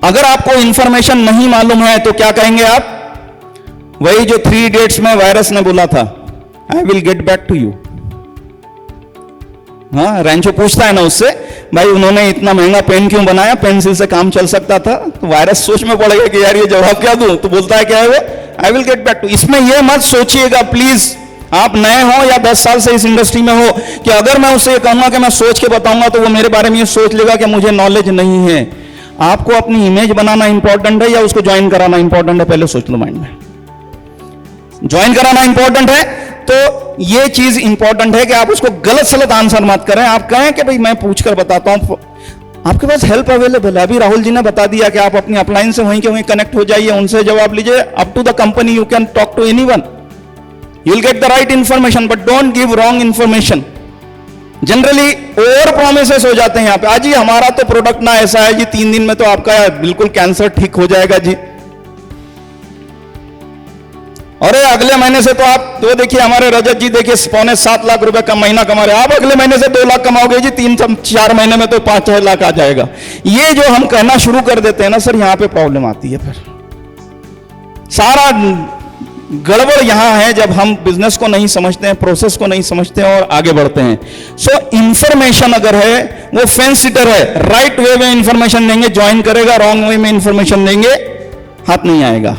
अगर आपको इंफॉर्मेशन नहीं मालूम है तो क्या कहेंगे आप? वही जो 3 इडियट्स में वायरस ने बोला था, I will get back to you. हाँ, रैंचो पूछता है ना उससे, भाई उन्होंने इतना महंगा पेन क्यों बनाया, पेंसिल से काम चल सकता था। तो वायरस सोच में पड़ गया कि यार ये जवाब क्या दूं, तो बोलता है क्या है वो, I will get back to. इसमें ये मत सोचिएगा प्लीज, आप नए हो या 10 साल से इस इंडस्ट्री में हो, कि अगर मैं उससे कहूंगा कि मैं सोच के बताऊंगा तो वो मेरे बारे में ये सोच लेगा कि मुझे नॉलेज नहीं है। आपको अपनी इमेज बनाना इंपॉर्टेंट है या उसको ज्वाइन कराना इंपॉर्टेंट है? पहले सोच लो माइंड में। ज्वाइन कराना इंपॉर्टेंट है तो ये चीज इंपॉर्टेंट है कि आप उसको गलत सलत आंसर मत करें। आप कहें कि भाई मैं पूछकर बताता हूं, आपके पास हेल्प अवेलेबल है। अभी राहुल जी ने बता दिया कि आप अपनी अपलाइन से वहीं के वहीं कनेक्ट हो जाइए, उनसे जवाब लीजिए। Up to the company you can talk to anyone, you will get the right information, but don't give wrong information. Generally over promises हो जाते हैं यहाँ पे। आज जी हमारा तो प्रोडक्ट ना ऐसा है जी, 3 दिन में तो आपका बिल्कुल कैंसर ठीक हो जाएगा जी, अरे अगले महीने से तो आप तो देखिए हमारे रजत जी देखिए 6.25 लाख रुपए का महीना कमा रहे हैं, आप अगले महीने से 2 लाख कमाओगे जी, 3-4 महीने में तो 5-6 लाख आ जाएगा। ये जो हम कहना शुरू कर देते हैं ना सर, यहां पे प्रॉब्लम आती है। फिर सारा गड़बड़ यहां है जब हम बिजनेस को नहीं समझते हैं, प्रोसेस को नहीं समझते हैं और आगे बढ़ते हैं। सो इंफॉर्मेशन अगर है वो फेंस सिटर है, राइट वे में इंफॉर्मेशन देंगे ज्वाइन करेगा, रॉन्ग वे में इंफॉर्मेशन देंगे हाथ नहीं आएगा।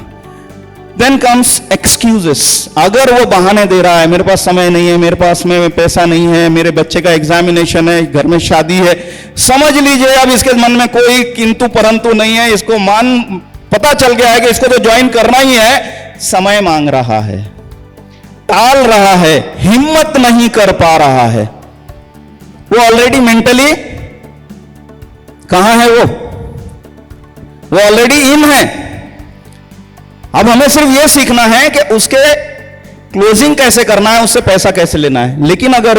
Then comes excuses. अगर वो बहाने दे रहा है, मेरे पास समय नहीं है, मेरे पास में पैसा नहीं है, मेरे बच्चे का एग्जामिनेशन है, घर में शादी है, समझ लीजिए अब इसके मन में कोई किंतु परंतु नहीं है, इसको पता चल गया है कि इसको तो ज्वाइन करना ही है, समय मांग रहा है, टाल रहा है, हिम्मत नहीं कर पा रहा है। वो ऑलरेडी मेंटली कहां है, वो ऑलरेडी इन है। अब हमें सिर्फ यह सीखना है कि उसके क्लोजिंग कैसे करना है, उससे पैसा कैसे लेना है। लेकिन अगर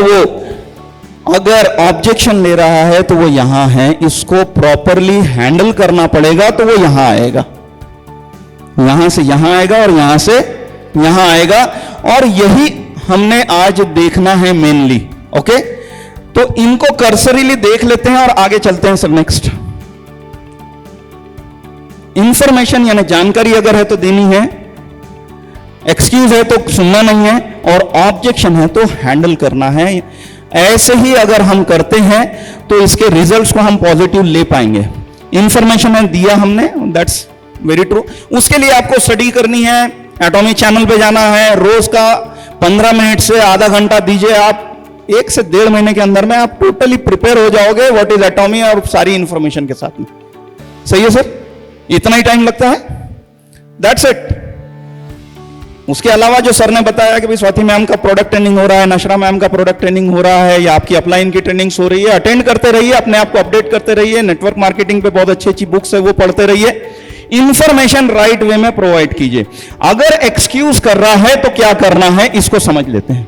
ऑब्जेक्शन ले रहा है तो वो यहां है, इसको प्रॉपरली हैंडल करना पड़ेगा, तो वो यहां आएगा, यहां से यहां आएगा और यहां से यहां आएगा। और यही हमने आज देखना है मेनली। ओके, तो इनको कर्सरीली देख लेते हैं और आगे चलते हैं सर। नेक्स्ट, इंफॉर्मेशन यानी जानकारी अगर है तो देनी है, एक्सक्यूज है तो सुनना नहीं है, और ऑब्जेक्शन है तो हैंडल करना है। ऐसे ही अगर हम करते हैं तो इसके रिजल्ट्स को हम पॉजिटिव ले पाएंगे। इंफॉर्मेशन है दिया हमने, दैट्स वेरी ट्रू। उसके लिए आपको स्टडी करनी है, एटॉमी चैनल पे जाना है, रोज का 15 मिनट से आधा घंटा दीजिए। आप 1 से 1.5 महीने के अंदर में आप टोटली प्रिपेयर हो जाओगे व्हाट इज एटॉमी और सारी इंफॉर्मेशन के साथ में। सही है सर, इतना ही टाइम लगता है, दैट्स इट। उसके अलावा जो सर ने बताया कि भाई स्वाति मैम का प्रोडक्ट ट्रेनिंग हो रहा है, नशरा मैम का प्रोडक्ट ट्रेनिंग हो रहा है, या आपकी अपलाइन की ट्रेनिंग्स हो रही है, अटेंड करते रहिए, अपने आप को अपडेट करते रहिए, नेटवर्क मार्केटिंग पे बहुत अच्छी अच्छी बुक्स है वो पढ़ते रहिए, इंफॉर्मेशन राइट वे में प्रोवाइड कीजिए। अगर एक्सक्यूज कर रहा है तो क्या करना है इसको समझ लेते हैं।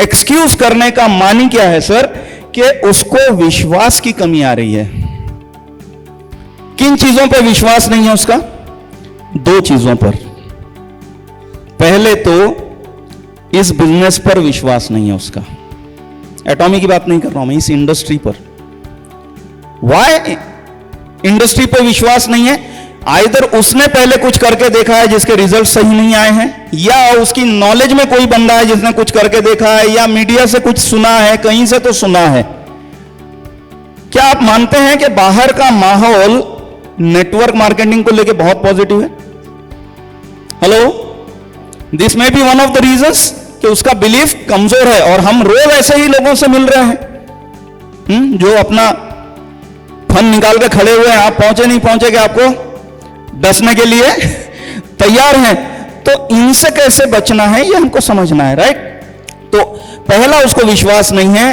एक्सक्यूज करने का मानी क्या है सर, कि उसको विश्वास की कमी आ रही है। किन चीजों पर विश्वास नहीं है उसका? दो चीजों पर। पहले तो इस बिजनेस पर विश्वास नहीं है उसका, एटॉमी की बात नहीं कर रहा हूं मैं, इस इंडस्ट्री पर। वाई इंडस्ट्री पर विश्वास नहीं है? आइदर उसने पहले कुछ करके देखा है जिसके रिजल्ट सही नहीं आए हैं, या उसकी नॉलेज में कोई बंदा है जिसने कुछ करके देखा है, या मीडिया से कुछ सुना है, कहीं से तो सुना है। क्या आप मानते हैं कि बाहर का माहौल नेटवर्क मार्केटिंग को लेकर बहुत पॉजिटिव है? Hello, this may be one of the reasons कि उसका बिलीफ कमजोर है। और हम रोज ऐसे ही लोगों से मिल रहे हैं जो अपना फन निकाल के खड़े हुए हैं, आप पहुंचे नहीं पहुंचे कि आपको डसने के लिए तैयार हैं। तो इनसे कैसे बचना है ये हमको समझना है, राइट? तो पहला उसको विश्वास नहीं है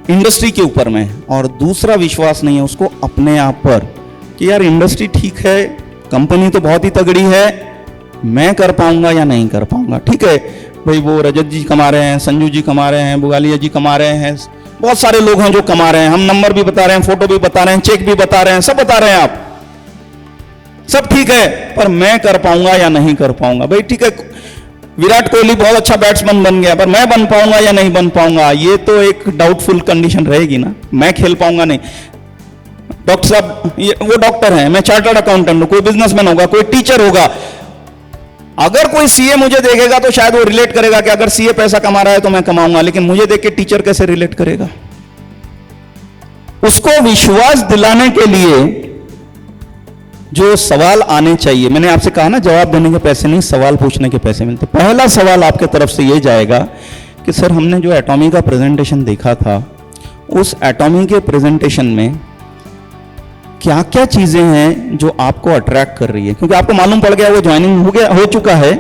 इंडस्ट्री के ऊपर में, और दूसरा विश्वास नहीं है उसको अपने आप पर कि यार इंडस्ट्री ठीक है, कंपनी तो बहुत ही तगड़ी है, मैं कर पाऊंगा या नहीं कर पाऊंगा। ठीक है भाई, वो रजत जी कमा रहे हैं, संजू जी कमा रहे हैं, बुगालिया जी कमा रहे हैं, बहुत सारे लोग हैं जो कमा रहे हैं, हम नंबर भी बता रहे हैं, फोटो भी बता रहे हैं, चेक भी बता रहे हैं, सब बता रहे हैं, आप सब ठीक है, पर मैं कर पाऊंगा या नहीं कर पाऊंगा। भाई ठीक है, विराट कोहली बहुत अच्छा बैट्समैन बन गया, पर मैं बन पाऊंगा या नहीं बन पाऊंगा, ये तो एक डाउटफुल कंडीशन रहेगी ना, मैं खेल पाऊंगा नहीं। डॉक्टर साहब, वो डॉक्टर हैं, मैं चार्टर्ड अकाउंटेंट हूं, कोई बिजनेसमैन होगा, कोई टीचर होगा। अगर कोई सीए मुझे देखेगा तो शायद वो रिलेट करेगा कि अगर सीए पैसा कमा रहा है तो मैं कमाऊंगा, लेकिन मुझे देख के टीचर कैसे रिलेट करेगा? उसको विश्वास दिलाने के लिए जो सवाल आने चाहिए, मैंने आपसे कहा ना, जवाब देने के पैसे नहीं, सवाल पूछने के पैसे मिलते। पहला सवाल आपके तरफ से यह जाएगा कि सर हमने जो एटॉमी का प्रेजेंटेशन देखा था, उस एटॉमी के प्रेजेंटेशन में क्या क्या चीजें हैं जो आपको अट्रैक्ट कर रही है? क्योंकि आपको मालूम पड़ गया वो ज्वाइनिंग हो चुका है,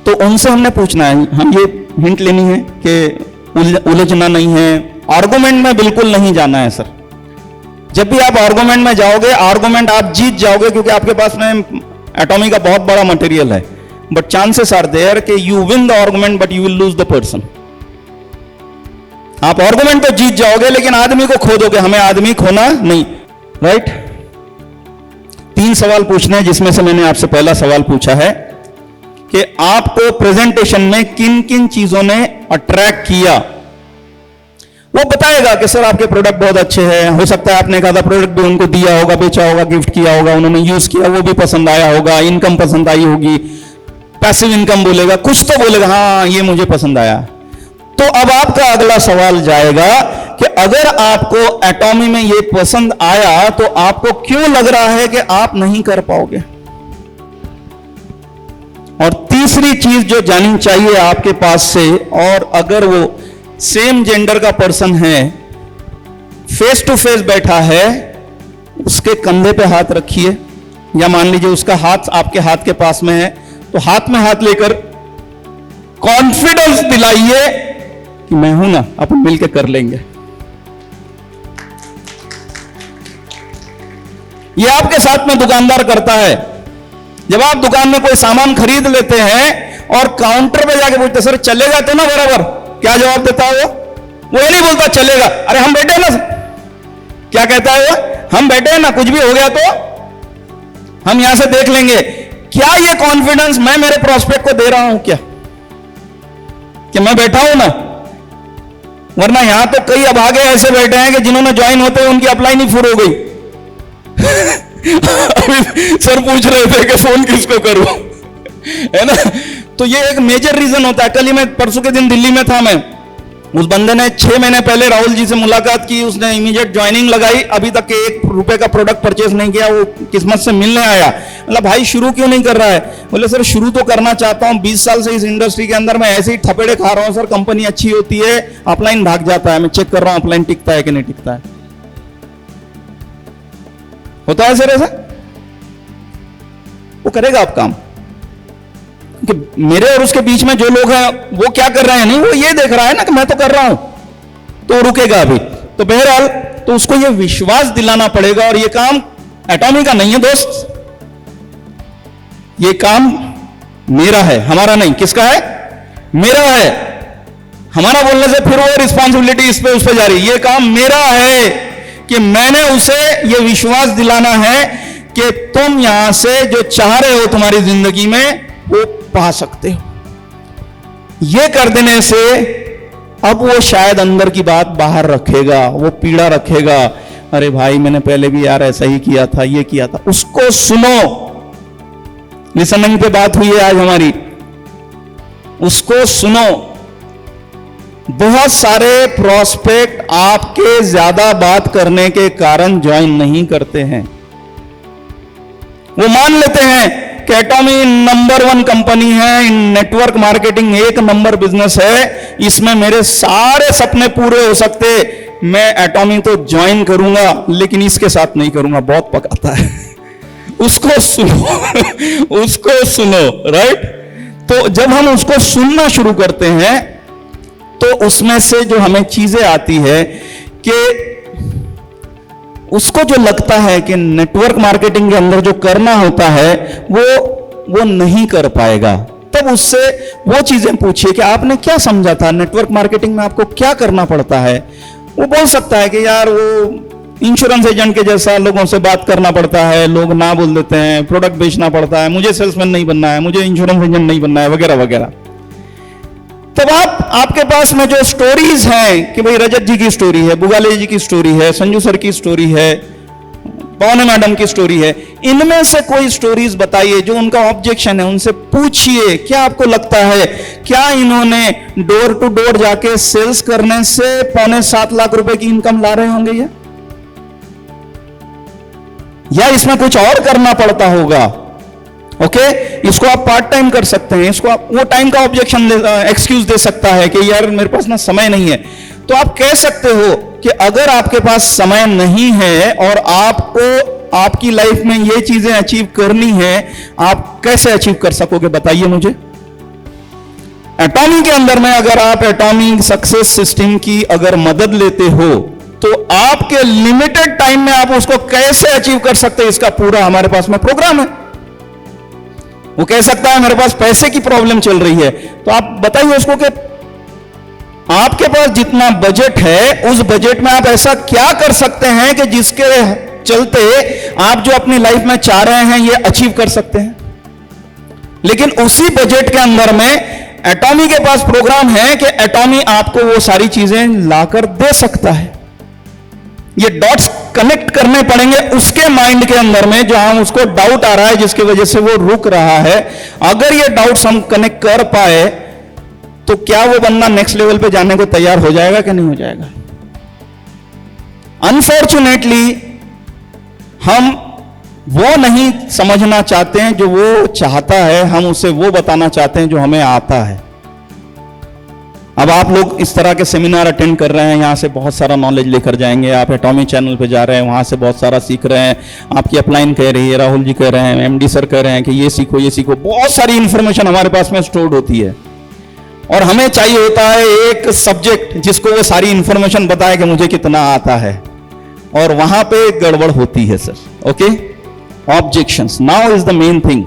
तो उनसे हमने पूछना है, हम ये हिंट लेनी है कि उलझना नहीं है, आर्गुमेंट में बिल्कुल नहीं जाना है सर। जब भी आप आर्गुमेंट में जाओगे, आर्गुमेंट आप जीत जाओगे क्योंकि आपके पास में एटॉमी का बहुत बड़ा मटेरियल है, बट चांसेस आर देयर कि you win the argument but you will lose the person. आप आर्गुमेंट तो जीत जाओगे लेकिन आदमी को खो दोगे, हमें आदमी खोना नहीं, राइट? 3 सवाल पूछने हैं, जिसमें से मैंने आपसे पहला सवाल पूछा है कि आपको प्रेजेंटेशन में किन किन चीजों ने अट्रैक्ट किया। वो बताएगा कि सर आपके प्रोडक्ट बहुत अच्छे हैं, हो सकता है आपने एक आधा प्रोडक्ट भी उनको दिया होगा, बेचा होगा, गिफ्ट किया होगा, उन्होंने यूज किया, वो भी पसंद आया होगा, इनकम पसंद आई होगी, पैसिव इनकम बोलेगा, कुछ तो बोलेगा, हाँ ये मुझे पसंद आया। तो अब आपका अगला सवाल जाएगा कि अगर आपको एटॉमी में ये पसंद आया तो आपको क्यों लग रहा है कि आप नहीं कर पाओगे? और तीसरी चीज जो जानी चाहिए आपके पास से, और अगर वो सेम जेंडर का पर्सन है, फेस टू फेस बैठा है, उसके कंधे पे हाथ रखिए, या मान लीजिए उसका हाथ आपके हाथ के पास में है, तो हाथ में हाथ लेकर कॉन्फिडेंस दिलाइए कि मैं हूं ना, अपन मिलकर कर लेंगे। ये आपके साथ में दुकानदार करता है। जब आप दुकान में कोई सामान खरीद लेते हैं और काउंटर पे जाके पूछते सर चलेगा तो ना बराबर, क्या जवाब देता है वो ये नहीं बोलता चलेगा, अरे हम बैठे हैं ना, क्या कहता है वो, हम बैठे हैं ना, कुछ भी हो गया तो हम यहां से देख लेंगे। क्या ये कॉन्फिडेंस मैं मेरे प्रोस्पेक्ट को दे रहा हूं क्या, कि मैं बैठा हूं ना? वरना यहां तो कई अभागे ऐसे बैठे हैं कि जिन्होंने ज्वाइन होते हैं उनकी अप्लाई नहीं फुर हो गई। सर पूछ रहे थे कि फोन किसको करूं, है ना? तो ये एक मेजर रीजन होता है। कल ही मैं परसों के दिन दिल्ली में था, मैं उस बंदे ने 6 महीने पहले राहुल जी से मुलाकात की, उसने इमीडिएट ज्वाइनिंग लगाई, अभी तक ₹1 का प्रोडक्ट परचेज नहीं किया, वो किस्मत से मिलने आया। मतलब भाई शुरू क्यों नहीं कर रहा है? बोले सर शुरू तो करना चाहता हूं, 20 साल से इस इंडस्ट्री के अंदर मैं ऐसे ही थपेड़े खा रहा हूं सर, कंपनी अच्छी होती है, अपलाइन भाग जाता है, मैं चेक कर रहा हूं अपलाइन टिकता है कि नहीं टिकता है। होता है सर ऐसा? वो करेगा आप काम कि मेरे और उसके बीच में जो लोग हैं वो क्या कर रहे हैं, नहीं वो ये देख रहा है ना कि मैं तो कर रहा हूं, तो रुकेगा अभी। तो बहरहाल तो उसको ये विश्वास दिलाना पड़ेगा, और ये काम एटॉमी का नहीं है दोस्त, ये काम मेरा है, हमारा नहीं। किसका है? मेरा है। हमारा बोलने से फिर वो रिस्पॉन्सिबिलिटी इस पे उस पे जा रही है। ये काम मेरा है कि मैंने उसे ये विश्वास दिलाना है कि तुम यहां से जो चाह रहे हो तुम्हारी जिंदगी में वो पा सकते हो। ये कर देने से अब वो शायद अंदर की बात बाहर रखेगा, वो पीड़ा रखेगा, अरे भाई मैंने पहले भी यार ऐसा ही किया था, ये किया था। उसको सुनो, लिसनिंग पे बात हुई है आज हमारी, उसको सुनो। बहुत सारे प्रोस्पेक्ट आपके ज्यादा बात करने के कारण ज्वाइन नहीं करते हैं। वो मान लेते हैं कि एटॉमी नंबर 1 कंपनी है, नेटवर्क मार्केटिंग 1 नंबर बिजनेस है, इसमें मेरे सारे सपने पूरे हो सकते, मैं एटॉमी तो ज्वाइन करूंगा लेकिन इसके साथ नहीं करूंगा, बहुत पकाता है। उसको सुनो, उसको सुनो, राइट? तो जब हम उसको सुनना शुरू करते हैं तो उसमें से जो हमें चीजें आती है कि उसको जो लगता है कि नेटवर्क मार्केटिंग के अंदर जो करना होता है वो नहीं कर पाएगा। तब उससे वो चीजें पूछिए कि आपने क्या समझा था, नेटवर्क मार्केटिंग में आपको क्या करना पड़ता है। वो बोल सकता है कि यार वो इंश्योरेंस एजेंट के जैसा लोगों से बात करना पड़ता है, लोग ना बोल देते हैं, प्रोडक्ट बेचना पड़ता है, मुझे सेल्समैन नहीं बनना है, मुझे इंश्योरेंस एजेंट नहीं बनना है, वगैरह वगैरह। तब आपके पास में जो स्टोरीज हैं कि भाई रजत जी की स्टोरी है, बुगाले जी की स्टोरी है, संजू सर की स्टोरी है, पवने मैडम की स्टोरी है, इनमें से कोई स्टोरीज बताइए जो उनका ऑब्जेक्शन है। उनसे पूछिए क्या आपको लगता है, क्या इन्होंने डोर टू डोर जाके सेल्स करने से 6.25 लाख रुपए की इनकम ला रहे होंगे, या इसमें कुछ और करना पड़ता होगा? ओके, इसको आप पार्ट टाइम कर सकते हैं, इसको आप वो टाइम का ऑब्जेक्शन एक्सक्यूज दे सकता है कि यार मेरे पास ना समय नहीं है। तो आप कह सकते हो कि अगर आपके पास समय नहीं है और आपको आपकी लाइफ में ये चीजें अचीव करनी है, आप कैसे अचीव कर सकोगे बताइए मुझे। एटॉमी के अंदर में अगर आप एटॉमी सक्सेस सिस्टम की अगर मदद लेते हो तो आपके लिमिटेड टाइम में आप उसको कैसे अचीव कर सकते हैं, इसका पूरा हमारे पास में प्रोग्राम है। वो कह सकता है मेरे पास पैसे की प्रॉब्लम चल रही है, तो आप बताइए उसको कि आपके पास जितना बजट है उस बजट में आप ऐसा क्या कर सकते हैं कि जिसके चलते आप जो अपनी लाइफ में चाह रहे हैं ये अचीव कर सकते हैं। लेकिन उसी बजट के अंदर में एटॉमी के पास प्रोग्राम है कि एटॉमी आपको वो सारी चीजें लाकर दे सकता है। ये डॉट्स कनेक्ट करने पड़ेंगे उसके माइंड के अंदर में जहां उसको डाउट आ रहा है, जिसकी वजह से वो रुक रहा है। अगर ये डाउट्स हम कनेक्ट कर पाए तो क्या वो बंदा नेक्स्ट लेवल पे जाने को तैयार हो जाएगा कि नहीं हो जाएगा? अनफॉर्चुनेटली हम वो नहीं समझना चाहते हैं जो वो चाहता है, हम उसे वो बताना चाहते हैं जो हमें आता है। अब आप लोग इस तरह के सेमिनार अटेंड कर रहे हैं, यहाँ से बहुत सारा नॉलेज लेकर जाएंगे। आप एटॉमी चैनल पे जा रहे हैं, वहाँ से बहुत सारा सीख रहे हैं। आपकी अपलाइन कह रही है, राहुल जी कह रहे हैं, एमडी सर कह रहे हैं कि ये सीखो ये सीखो। बहुत सारी इंफॉर्मेशन हमारे पास में स्टोर्ड होती है और हमें चाहिए होता है एक सब्जेक्ट जिसको वो सारी इंफॉर्मेशन बताए कि मुझे कितना आता है, और वहां पे गड़बड़ होती है sir. Okay, objections now is the main thing.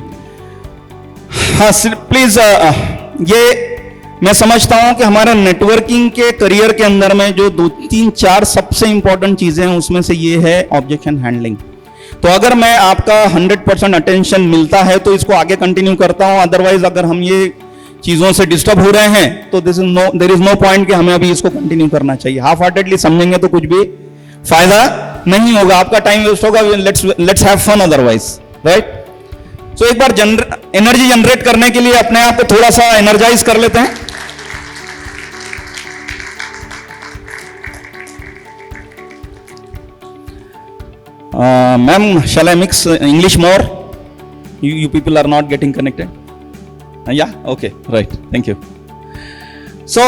हाँ प्लीज, ये मैं समझता हूं कि हमारे नेटवर्किंग के करियर के अंदर में जो 2-3-4 सबसे इंपॉर्टेंट चीजें हैं उसमें से ये है ऑब्जेक्शन हैंडलिंग। तो अगर मैं आपका 100% अटेंशन मिलता है तो इसको आगे कंटिन्यू करता हूं, अदरवाइज अगर हम ये चीजों से डिस्टर्ब हो रहे हैं तो देयर इज नो पॉइंट कि हमें अभी इसको कंटिन्यू करना चाहिए। हाफ हार्टेडली समझेंगे तो कुछ भी फायदा नहीं होगा, आपका टाइम वेस्ट होगा। Let's have fun otherwise, right? So एक बार एनर्जी जनरेट करने के लिए अपने आप को थोड़ा सा एनर्जाइज कर लेते हैं। Ma'am, shall I mix English more? You people are not getting connected? Yeah? Okay, right. Thank you. So,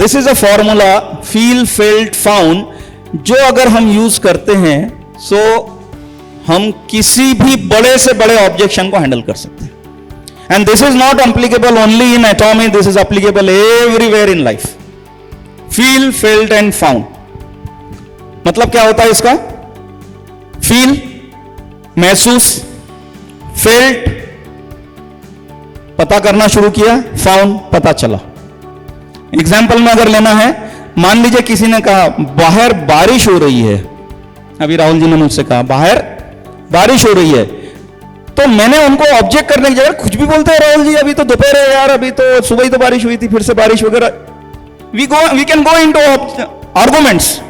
this is a formula, feel, felt, found. जो अगर हम यूज करते हैं सो हम किसी भी बड़े से बड़े ऑब्जेक्शन को हैंडल कर सकते हैं. And this is not applicable only in एटॉमी, this is applicable everywhere in life. Feel, felt and found. मतलब क्या होता है इसका? फील, महसूस, फेल्ट, पता करना शुरू किया, फाउंड, पता चला. एग्जाम्पल में अगर लेना है, मान लीजिए किसी ने कहा बाहर बारिश हो रही है. अभी राहुल जी ने मुझसे कहा बाहर बारिश हो रही है, तो मैंने उनको ऑब्जेक्ट करने की जगह कुछ भी बोलते हैं, राहुल जी अभी तो दोपहर है यार, अभी तो सुबह ही तो बारिश हुई थी, फिर से बारिश वगैरह. We can go into arguments.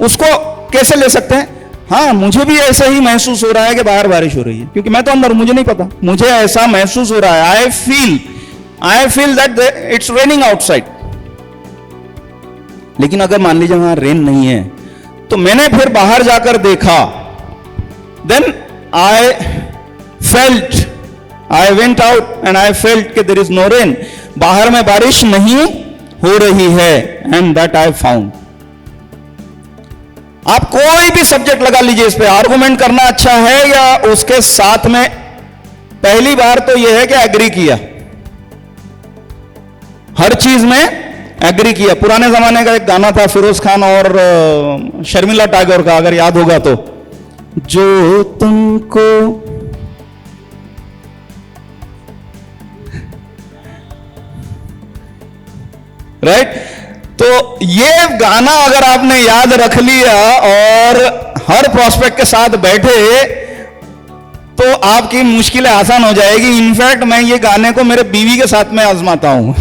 उसको कैसे ले सकते हैं? हाँ, मुझे भी ऐसा ही महसूस हो रहा है कि बाहर बारिश हो रही है, क्योंकि मैं तो अंदर, मुझे नहीं पता, मुझे ऐसा महसूस हो रहा है. I feel that it's raining outside. लेकिन अगर मान लीजिए वहां रेन नहीं है, तो मैंने फिर बाहर जाकर देखा, then I went out and I felt कि देयर इज नो रेन. बाहर में बारिश नहीं हो रही है, एंड दैट आई फाउंड. आप कोई भी सब्जेक्ट लगा लीजिए इस पे, आर्गुमेंट करना अच्छा है या उसके साथ में पहली बार तो यह है कि एग्री किया, हर चीज में एग्री किया. पुराने जमाने का एक गाना था फिरोज खान और शर्मिला टैगोर का, अगर याद होगा तो, जो तुमको राइट. तो ये गाना अगर आपने याद रख लिया और हर प्रोस्पेक्ट के साथ बैठे तो आपकी मुश्किलें आसान हो जाएगी. इनफैक्ट मैं ये गाने को मेरे बीवी के साथ में आजमाता हूं.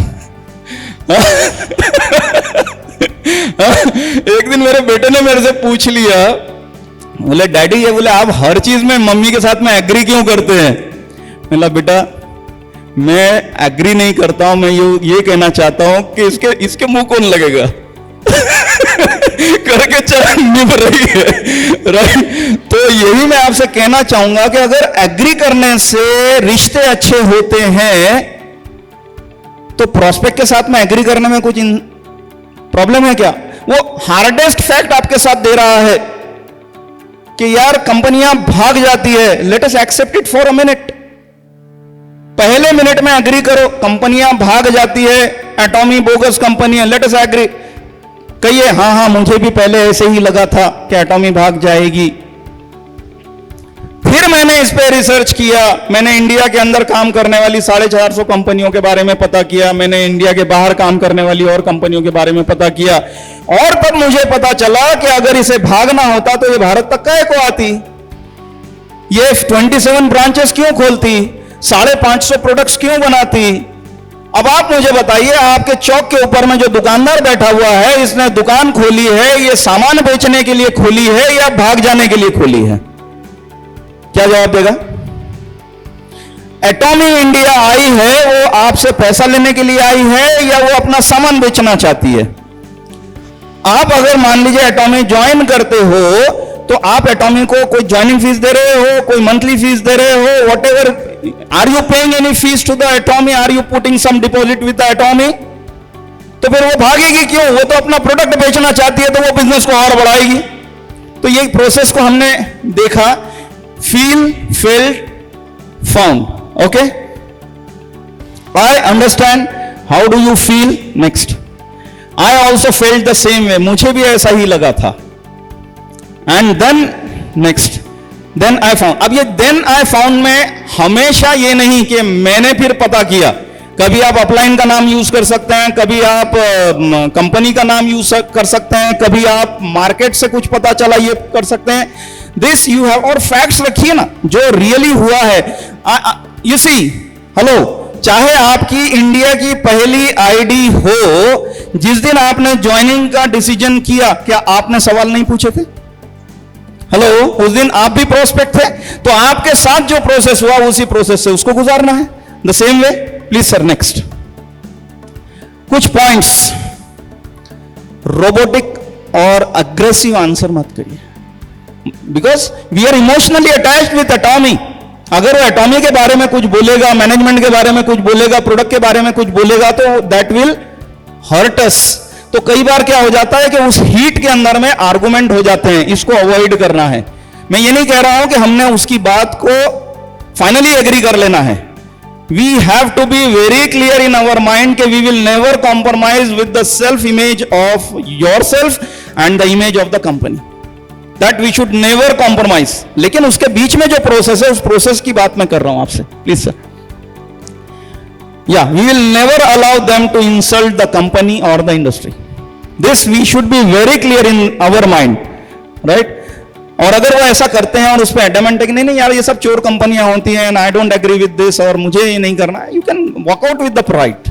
एक दिन मेरे बेटे ने मेरे से पूछ लिया, बोले डैडी, ये बोले आप हर चीज में मम्मी के साथ में एग्री क्यों करते हैं? बोला बेटा मैं एग्री नहीं करता हूं, मैं ये कहना चाहता हूं कि इसके मुंह कौन लगेगा. करके चल निभ रही है, राइट. तो यही मैं आपसे कहना चाहूंगा कि अगर एग्री करने से रिश्ते अच्छे होते हैं तो प्रोस्पेक्ट के साथ में एग्री करने में कुछ प्रॉब्लम है क्या? वो हार्डेस्ट फैक्ट आपके साथ दे रहा है कि यार कंपनियां भाग जाती है. Let us accept it for a minute. पहले मिनट में एग्री करो, कंपनियां भाग जाती है, एटॉमी बोगस कंपनी है, लेट अस एग्री. कहिए हाँ, मुझे भी पहले ऐसे ही लगा था कि एटॉमी भाग जाएगी. फिर मैंने इस पे रिसर्च किया, मैंने इंडिया के अंदर काम करने वाली 450 कंपनियों के बारे में पता किया, मैंने इंडिया के बाहर काम करने वाली और कंपनियों के बारे में पता किया, और तब मुझे पता चला कि अगर इसे भागना होता तो ये भारत तक काहे को आती, ये 27 ब्रांचेस क्यों खोलती, 550 प्रोडक्ट्स क्यों बनाती. अब आप मुझे बताइए, आपके चौक के ऊपर में जो दुकानदार बैठा हुआ है, इसने दुकान खोली है, ये सामान बेचने के लिए खोली है या भाग जाने के लिए खोली है? क्या जवाब देगा? एटॉमी इंडिया आई है, वो आपसे पैसा लेने के लिए आई है या वो अपना सामान बेचना चाहती है? आप अगर मान लीजिए एटॉमी ज्वाइन करते हो तो आप एटॉमी को कोई ज्वाइनिंग फीस दे रहे हो, कोई मंथली फीस दे रहे हो, whatever. Are you paying any fees to the Atomy? Are you putting some deposit with the Atomy? तो फिर वो भागेगी क्यों? वो तो अपना प्रोडक्ट बेचना चाहती है, तो वो बिजनेस को और बढ़ाएगी. तो ये प्रोसेस को हमने देखा, feel, felt, found. Okay, I understand. How do you feel? Next, I also felt the same way. मुझे भी ऐसा ही लगा था. And then next, then I found. अब ये देन आई फाउंड में हमेशा ये नहीं कि मैंने फिर पता किया. कभी आप अपलाइन का नाम यूज कर सकते हैं, कभी आप कंपनी का नाम यूज कर सकते हैं, कभी आप मार्केट से कुछ पता चला ये कर सकते हैं. दिस यू हैव, और फैक्ट्स रखिए ना जो रियली हुआ है. यू सी, हेलो, चाहे आपकी इंडिया की पहली आईडी हो, जिस दिन आपने ज्वाइनिंग का डिसीजन किया, क्या आपने सवाल नहीं पूछे थे? हेलो, उस दिन आप भी प्रोस्पेक्ट थे, तो आपके साथ जो प्रोसेस हुआ उसी प्रोसेस से उसको गुजारना है. The same way. Please sir, next. कुछ पॉइंट्स. रोबोटिक और अग्रेसिव आंसर मत करिए, because we are emotionally attached with Atomy. अगर वो एटॉमी के बारे में कुछ बोलेगा, मैनेजमेंट के बारे में कुछ बोलेगा, प्रोडक्ट के बारे में कुछ बोलेगा, तो दैट विल हर्ट अस. तो कई बार क्या हो जाता है कि उस हीट के अंदर में आर्गुमेंट हो जाते हैं, इसको अवॉइड करना है। मैं ये नहीं कह रहा हूं कि हमने उसकी बात को फाइनली एग्री कर लेना है। We have to be very clear in our mind कि we will never compromise with the self image of yourself and the image of the company, that we should never compromise. लेकिन उसके बीच में जो process है, उस process की बात मैं कर रहा हूं आपसे, please sir. Yeah, we will never allow them to insult the company or the industry. This we should be very clear in our mind, right? और अगर वो ऐसा करते हैं और उस पर एडमेंट है कि नहीं नहीं यार ये सब चोर कंपनियां होती हैं, I don't agree with this, और मुझे ये नहीं करना, you can walk out with the pride.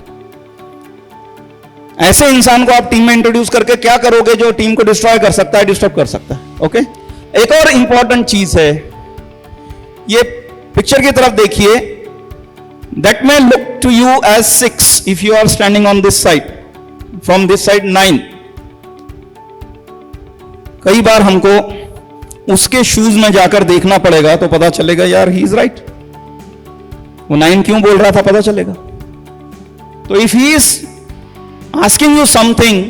ऐसे इंसान को आप टीम में इंट्रोड्यूस करके क्या करोगे जो टीम को डिस्ट्रॉय कर सकता है, डिस्टर्ब कर सकता है। ओके, एक और इंपॉर्टेंट चीज है, ये पिक्चर की तरफ देखिए। That may look to you as 6 if you are standing on this side, from this side 9. कई बार हमको उसके शूज में जाकर देखना पड़ेगा तो पता चलेगा यार ही इज राइट, वो 9 क्यों बोल रहा था पता चलेगा। तो if he is asking you something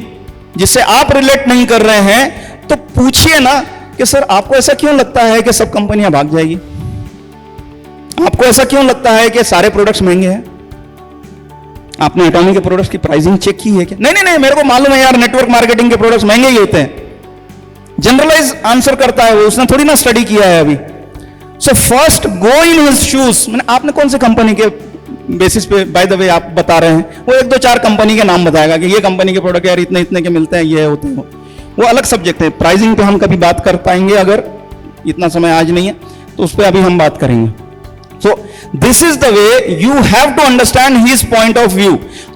जिससे आप रिलेट नहीं कर रहे हैं तो पूछिए ना कि सर आपको ऐसा क्यों लगता है कि सब कंपनियां भाग जाएगी, आपको ऐसा क्यों लगता है कि सारे प्रोडक्ट्स महंगे हैं, आपने एटॉमी के प्रोडक्ट्स की प्राइसिंग चेक की है क्या? नहीं नहीं नहीं, मेरे को मालूम है यार नेटवर्क मार्केटिंग के प्रोडक्ट्स महंगे ही होते हैं। जनरलाइज आंसर करता है वो, उसने थोड़ी ना स्टडी किया है अभी। So first go in his shoes. मैंने आपने कौन से कंपनी के बेसिस पे बाय द वे आप बता रहे हैं, वो 1-2-4 कंपनी के नाम बताएगा कि ये कंपनी के प्रोडक्ट यार इतने इतने के मिलते हैं, ये होते हैं, वो अलग सब्जेक्ट है। प्राइसिंग पे हम कभी बात कर पाएंगे, अगर इतना समय आज नहीं है तो उस पर अभी हम बात करेंगे। So this is the way you have to understand his point of view.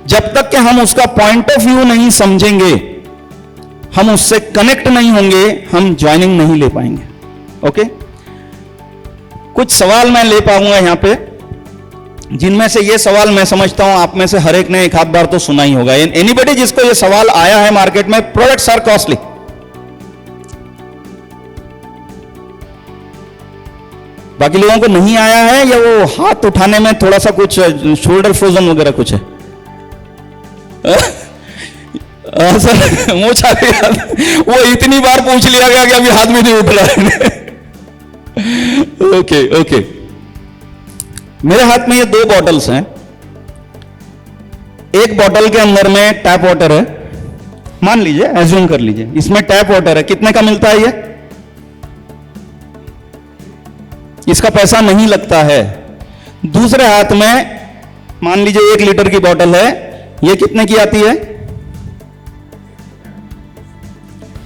जब तक कि हम उसका point of view नहीं समझेंगे, हम उससे कनेक्ट नहीं होंगे, हम ज्वाइनिंग नहीं ले पाएंगे। ओके, कुछ सवाल मैं ले पाऊंगा यहां पे, जिनमें से ये सवाल मैं समझता हूं आप में से हर एक ने एक आध बार तो सुना ही होगा। एनीबडी जिसको ये सवाल आया है मार्केट में, प्रोडक्ट्स आर कॉस्टली। बाकी लोगों को नहीं आया है या वो हाथ उठाने में थोड़ा सा कुछ शोल्डर फ्रोजन वगैरह कुछ है? सर वो इतनी बार पूछ लिया गया कि अभी हाथ में नहीं उठ रहा है। ओके ओके, मेरे हाथ में ये 2 बॉटल्स हैं। एक बॉटल के अंदर में टैप वाटर है, मान लीजिए, एज्यूम कर लीजिए इसमें टैप वाटर है। कितने का मिलता है ये? इसका पैसा नहीं लगता है। दूसरे हाथ में मान लीजिए 1 लीटर की बोतल है, ये कितने की आती है?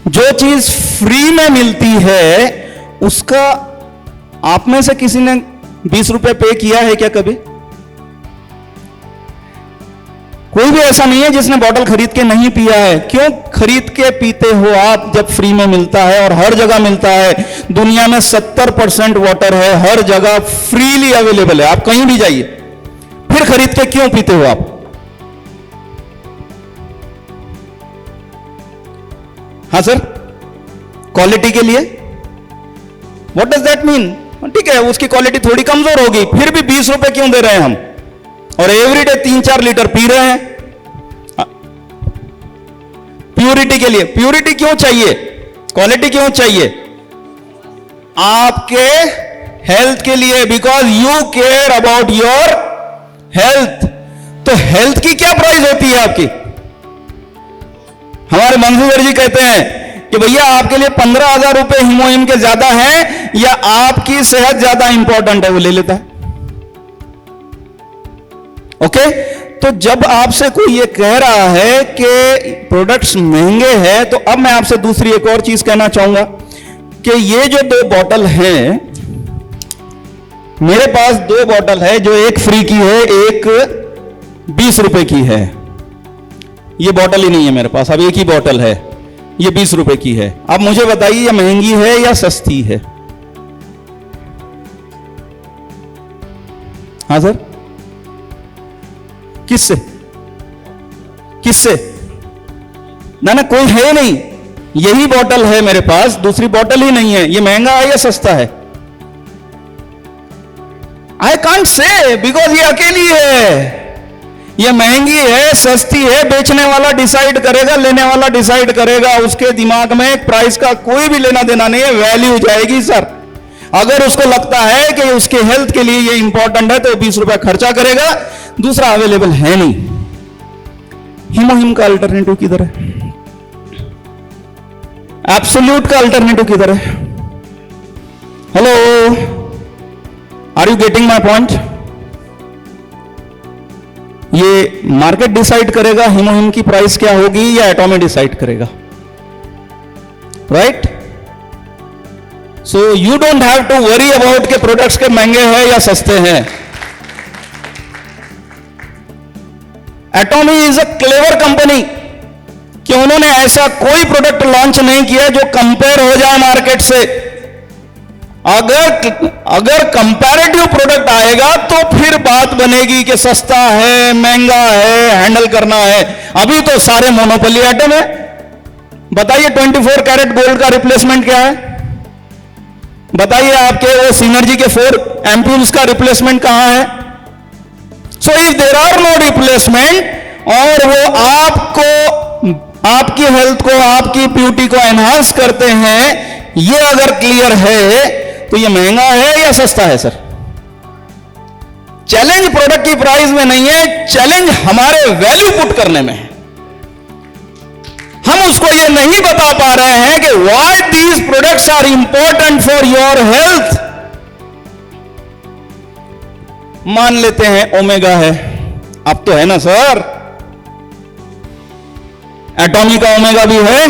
जो चीज फ्री में मिलती है उसका आप में से किसी ने 20 रुपए पे किया है क्या कभी? कोई भी ऐसा नहीं है जिसने बोतल खरीद के नहीं पिया है। क्यों खरीद के पीते हो आप जब फ्री में मिलता है और हर जगह मिलता है? दुनिया में 70% वाटर है, हर जगह फ्रीली अवेलेबल है, आप कहीं भी जाइए, फिर खरीद के क्यों पीते हो आप? हाँ सर, क्वालिटी के लिए। What does that mean? ठीक है, उसकी क्वालिटी थोड़ी कमजोर होगी, फिर भी 20 रुपए क्यों दे रहे हैं हम, और एवरीडे 3-4 लीटर पी रहे हैं। प्यूरिटी के लिए। प्यूरिटी क्यों चाहिए, क्वालिटी क्यों चाहिए? आपके हेल्थ के लिए, because you care about your health. तो हेल्थ की क्या प्राइस होती है आपकी? हमारे मंजूर जी कहते हैं कि भैया आपके लिए 15,000 रुपए हीमोहिम के ज्यादा है या आपकी सेहत ज्यादा इंपॉर्टेंट है, वो ले लेता है। ओके, तो जब आपसे कोई ये कह रहा है कि प्रोडक्ट्स महंगे हैं, तो अब मैं आपसे दूसरी एक और चीज कहना चाहूंगा कि ये जो 2 बॉटल हैं, मेरे पास 2 बॉटल है, जो एक फ्री की है, एक 20 रुपए की है। ये बॉटल ही नहीं है मेरे पास, अब एक ही बॉटल है, ये 20 रुपए की है। अब मुझे बताइए ये महंगी है या सस्ती है? हाँ सर, किससे किससे? ना कोई है नहीं, यही बॉटल है मेरे पास, दूसरी बॉटल ही नहीं है। ये महंगा है या सस्ता है? आई कांट से, बिकॉज ये अकेली है, ये महंगी है सस्ती है, बेचने वाला डिसाइड करेगा, लेने वाला डिसाइड करेगा। उसके दिमाग में प्राइस का कोई भी लेना देना नहीं है, वैल्यू जाएगी सर। अगर उसको लगता है कि उसके हेल्थ के लिए ये इंपॉर्टेंट है तो 20 रुपया खर्चा करेगा, दूसरा अवेलेबल है नहीं। हीमोहिम का अल्टरनेटिव किधर है? एब्सोल्यूट का अल्टरनेटिव किधर है? Hello, are you getting my point? ये मार्केट डिसाइड करेगा हीमोहिम की प्राइस क्या होगी या एटॉमी डिसाइड करेगा, right? So you don't have to worry about के प्रोडक्ट्स के महंगे हैं या सस्ते हैं। Atomy is a clever company कि उन्होंने ऐसा कोई प्रोडक्ट लॉन्च नहीं किया जो कंपेयर हो जाए मार्केट से। अगर कंपैरेटिव प्रोडक्ट आएगा तो फिर बात बनेगी कि सस्ता है, महंगा है, हैंडल करना है। अभी तो सारे मोनोपोली आइटम है। बताइए 24 कैरेट गोल्ड का रिप्लेसमेंट क्या है? बताइए आपके वो सिनर्जी के 4 एम्पूल्स का रिप्लेसमेंट कहां है? So if there are no replacement और वो आपको, आपकी हेल्थ को, आपकी ब्यूटी को एनहांस करते हैं, ये अगर क्लियर है तो ये महंगा है या सस्ता है सर? चैलेंज प्रोडक्ट की प्राइस में नहीं है, चैलेंज हमारे वैल्यू पुट करने में है। हम उसको ये नहीं बता पा रहे हैं कि why these products are important for your health. मान लेते हैं ओमेगा है, अब तो है ना सर, एटॉमी का ओमेगा भी है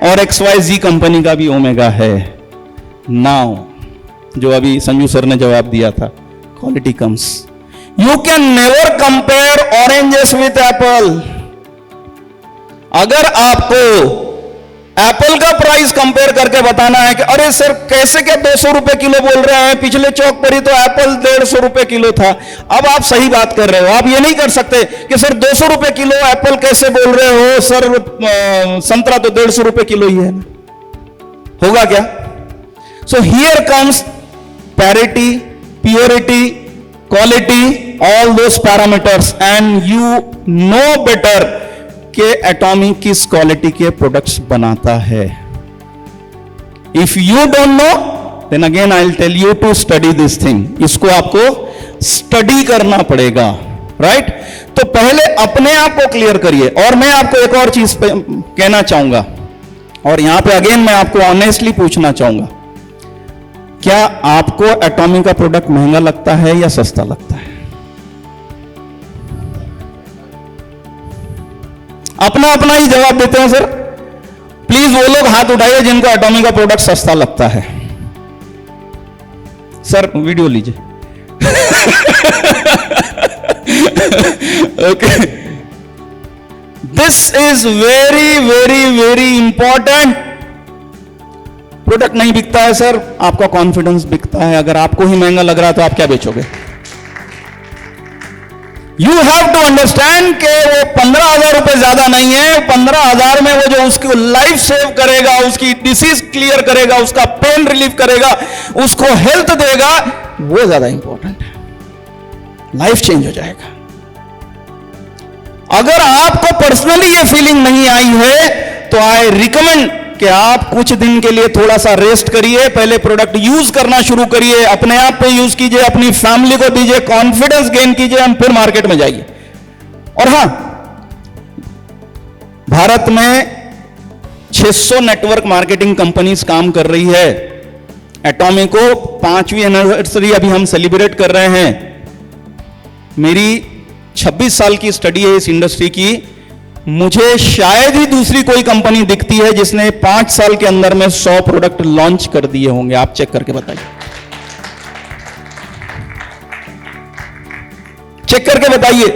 और XYZ कंपनी का भी ओमेगा है। नाउ जो अभी संजू सर ने जवाब दिया था, quality comes. You can never compare oranges with Apple. अगर आपको एप्पल का प्राइस कंपेयर करके बताना है कि अरे सर कैसे क्या 200 रुपए किलो बोल रहे हैं, पिछले चौक पर ही तो एप्पल 150 रुपए किलो था। अब आप सही बात कर रहे हो, आप ये नहीं कर सकते कि सर 200 रुपए किलो एप्पल कैसे बोल रहे हो सर, संतरा तो 150 रुपए किलो ही है। होगा क्या? So here comes parity, purity, quality, all those parameters, and you know better कि एटॉमी किस क्वालिटी के प्रोडक्ट्स बनाता है। If you don't know then again I will tell you to study this thing. इसको आपको स्टडी करना पड़ेगा, right? तो पहले अपने आप को क्लियर करिए। और मैं आपको एक और चीज कहना चाहूंगा, और यहां पे अगेन मैं आपको ऑनेस्टली पूछना चाहूंगा, क्या आपको एटॉमी का प्रोडक्ट महंगा लगता है या सस्ता लगता है? अपना अपना ही जवाब देते हैं सर। प्लीज वो लोग हाथ उठाइए जिनको एटॉमी का प्रोडक्ट सस्ता लगता है। सर वीडियो लीजिए। Okay, this is very very very important. Product नहीं बिकता है सर, आपका कॉन्फिडेंस बिकता है। अगर आपको ही महंगा लग रहा है तो आप क्या बेचोगे? यू हैव टू अंडरस्टैंड कि वो 15,000 रुपए ज्यादा नहीं है। 15,000 में वो जो उसकी लाइफ सेव करेगा, उसकी डिसीज क्लियर करेगा, उसका पेन रिलीफ करेगा, उसको हेल्थ देगा, वो ज्यादा इंपॉर्टेंट है। लाइफ चेंज हो जाएगा। अगर आपको पर्सनली ये फीलिंग नहीं आई है तो आई रिकमेंड कि आप कुछ दिन के लिए थोड़ा सा रेस्ट करिए, पहले प्रोडक्ट यूज करना शुरू करिए, अपने आप पे यूज कीजिए, अपनी फैमिली को दीजिए, कॉन्फिडेंस गेन कीजिए, हम फिर मार्केट में जाइए। और हां, भारत में 600 नेटवर्क मार्केटिंग कंपनीज काम कर रही है। एटॉमी को 5वीं एनिवर्सरी अभी हम सेलिब्रेट कर रहे हैं। मेरी 26 साल की स्टडी है इस इंडस्ट्री की। मुझे शायद ही दूसरी कोई कंपनी दिखती है जिसने 5 साल के अंदर में 100 प्रोडक्ट लॉन्च कर दिए होंगे। आप चेक करके बताइए, चेक करके बताइए।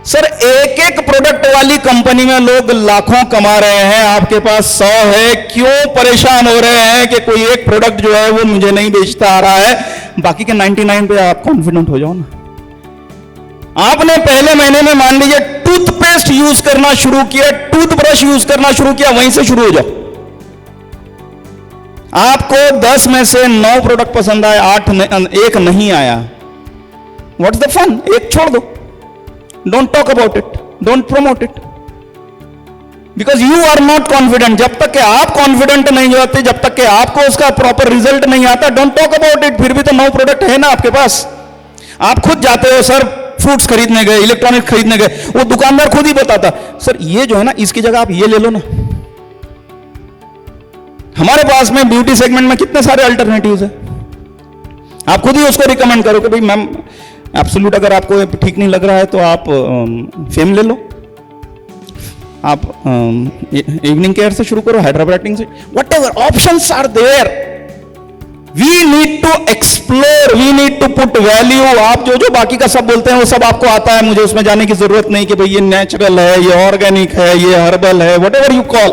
सर एक एक प्रोडक्ट वाली कंपनी में लोग लाखों कमा रहे हैं, आपके पास 100 है, क्यों परेशान हो रहे हैं कि कोई एक प्रोडक्ट जो है वो मुझे नहीं बेचता आ रहा है? बाकी के 99 पे आप कॉन्फिडेंट हो जाओ ना। आपने पहले महीने में मान लीजिए टूथपेस्ट यूज करना शुरू किया, टूथब्रश यूज करना शुरू किया, वहीं से शुरू हो जाओ। आपको 10 में से 9 प्रोडक्ट पसंद आए, 8 एक नहीं आया, व्हाट्स द फन? एक छोड़ दो, don't talk about it, don't promote it, because you are not confident. जब तक कि आप कॉन्फिडेंट नहीं होते, जब तक कि आपको उसका प्रॉपर रिजल्ट नहीं आता, डोंट टॉक अबाउट इट। फिर भी तो 9 प्रोडक्ट है ना आपके पास। आप खुद जाते हो सर फ्रूट्स खरीदने गए, इलेक्ट्रॉनिक खरीदने गए, वो दुकानदार खुद ही बताता सर ये जो है ना इसकी जगह आप ये ले लो ना। हमारे पास में ब्यूटी सेगमेंट में कितने सारे अल्टरनेटिव्स है, आप खुद ही उसको रिकमेंड करो कि भाई मैम एब्सोल्यूट अगर आपको ठीक नहीं लग रहा है तो आप फेम ले लो, आप इवनिंग केयर से शुरू करो, हाइड्रोब्रेटिंग से, whatever options are there. We need to explore, we need to put value. आप जो जो बाकी का सब बोलते हैं वो सब आपको आता है, मुझे उसमें जाने की जरूरत नहीं कि भाई ये नेचुरल है, ये ऑर्गेनिक है, ये हर्बल है, वट एवर यू कॉल,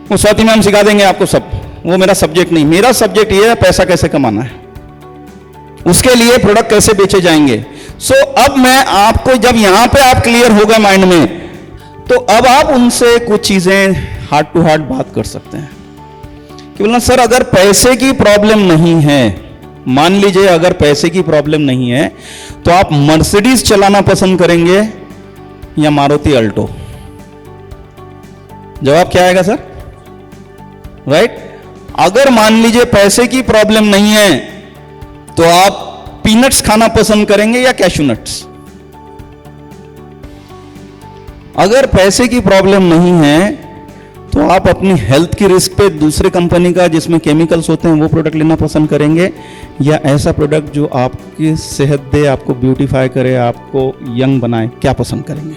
वो स्वाति मैम सिखा देंगे आपको सब। वो मेरा सब्जेक्ट नहीं, मेरा सब्जेक्ट ये है पैसा कैसे कमाना है, उसके लिए प्रोडक्ट कैसे बेचे जाएंगे। सो अब मैं आपको, जब यहां पे आप क्लियर हो गए माइंड में, तो अब आप उनसे कुछ चीजें हार्ट टू हार्ट बात कर सकते हैं कि बोलना सर अगर पैसे की प्रॉब्लम नहीं है, मान लीजिए अगर पैसे की प्रॉब्लम नहीं है तो आप मर्सिडीज चलाना पसंद करेंगे या मारुति अल्टो? जवाब क्या आएगा सर? राइट? अगर मान लीजिए पैसे की प्रॉब्लम नहीं है तो आप पीनट्स खाना पसंद करेंगे या कैशू नट्स? अगर पैसे की प्रॉब्लम नहीं है तो आप अपनी हेल्थ की रिस्क पे दूसरे कंपनी का जिसमें केमिकल्स होते हैं वो प्रोडक्ट लेना पसंद करेंगे या ऐसा प्रोडक्ट जो आपकी सेहत दे, आपको ब्यूटीफाई करे, आपको यंग बनाए, क्या पसंद करेंगे?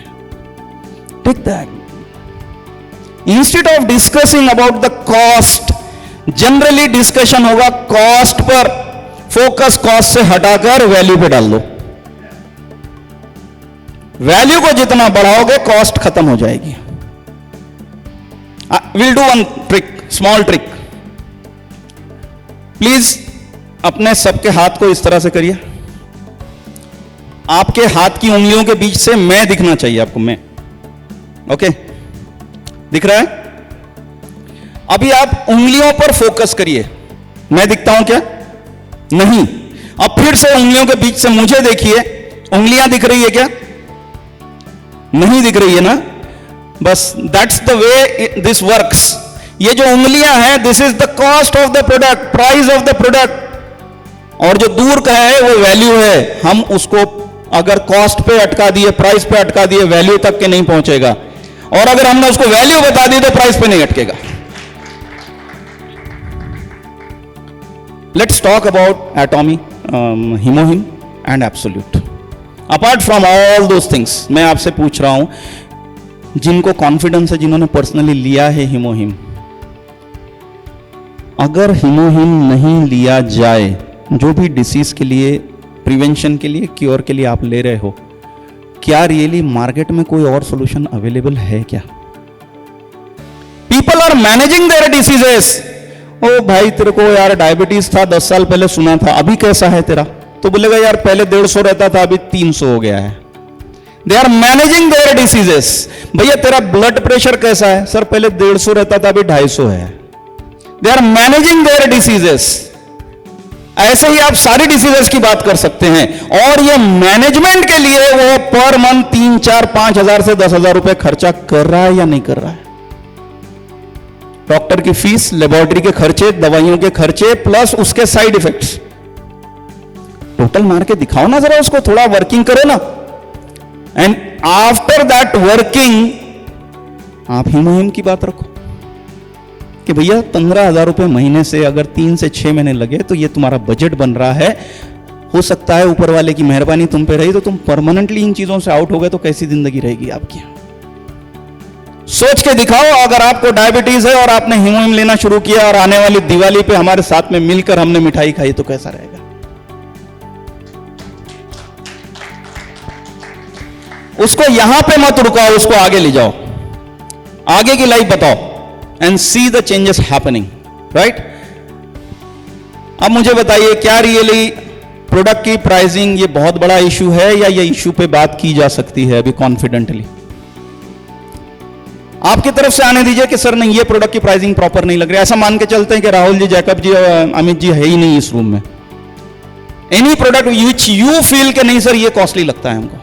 Take that. Instead of discussing about the cost, generally discussion होगा कॉस्ट पर, फोकस कॉस्ट से हटाकर वैल्यू पे डाल दो। वैल्यू को जितना बढ़ाओगे कॉस्ट खत्म हो जाएगी। Will do one trick, small trick. Please अपने सबके हाथ को इस तरह से करिए, आपके हाथ की उंगलियों के बीच से मैं दिखना चाहिए आपको, मैं। ओके, दिख रहा है? अभी आप उंगलियों पर फोकस करिए। मैं दिखता हूं क्या? नहीं। अब फिर से उंगलियों के बीच से मुझे देखिए, उंगलियां दिख रही है क्या? नहीं दिख रही है ना? बस that's the way this works. ये जो उंगलियां हैं, this is the cost of the product, price of the product. और जो दूर का है वो वैल्यू है। हम उसको अगर कॉस्ट पे अटका दिए, प्राइस पे अटका दिए, वैल्यू तक के नहीं पहुंचेगा। और अगर हमने उसको वैल्यू बता दी तो प्राइस पे नहीं अटकेगा। Let's talk about Atomy, HemoHim and Absolute. Apart from all those things, मैं आपसे पूछ रहा हूं जिनको कॉन्फिडेंस है, जिन्होंने पर्सनली लिया है हीमोहिम, अगर हीमोहिम नहीं लिया जाए, जो भी डिसीज के लिए, प्रिवेंशन के लिए, क्योर के लिए आप ले रहे हो, क्या रियली मार्केट में कोई और सॉल्यूशन अवेलेबल है क्या? People are managing their diseases. ओ भाई तेरे को यार डायबिटीज था 10 साल पहले, सुना था, अभी कैसा है तेरा? तो बोलेगा यार पहले 150 रहता था, अभी 300 हो गया है। They are managing their diseases. भैया तेरा ब्लड प्रेशर कैसा है? सर पहले 150 रहता था, अभी 250 है। They are managing their diseases. ऐसे ही आप सारी डिसीजेस की बात कर सकते हैं। और ये मैनेजमेंट के लिए वो पर मंथ 3, 4, 5 हजार से 10 हजार रुपए खर्चा कर रहा है या नहीं कर रहा है? डॉक्टर की फीस, लेबोरेटरी के खर्चे, दवाइयों के खर्चे, प्लस उसके साइड इफेक्ट्स, टोटल मार के दिखाओ ना जरा उसको, थोड़ा वर्किंग करो ना। एंड आफ्टर दैट वर्किंग आप हीमोहिम की बात रखो कि भैया 15,000 रुपए महीने से अगर 3 से 6 महीने लगे तो ये तुम्हारा बजट बन रहा है। हो सकता है ऊपर वाले की मेहरबानी तुम पे रही तो तुम परमानेंटली इन चीजों से आउट हो गए तो कैसी जिंदगी रहेगी आपकी? सोच के दिखाओ। अगर आपको डायबिटीज है और आपने हीमोहिम लेना शुरू किया और आने वाली दिवाली पे हमारे साथ में मिलकर हमने मिठाई खाई तो कैसा रहेगा? उसको यहां पे मत रुकाओ, उसको आगे ले जाओ, आगे की लाइफ बताओ and see the changes happening, right? अब मुझे बताइए, क्या रियली प्रोडक्ट की प्राइसिंग ये बहुत बड़ा इशू है या ये इशू पे बात की जा सकती है अभी कॉन्फिडेंटली? आपकी तरफ से आने दीजिए कि सर नहीं ये प्रोडक्ट की प्राइसिंग प्रॉपर नहीं लग रही। ऐसा मान के चलते हैं कि राहुल जी, जैकब जी और अमित जी है ही नहीं इस रूम में। Any product which you feel कि नहीं सर ये कॉस्टली लगता है हमको,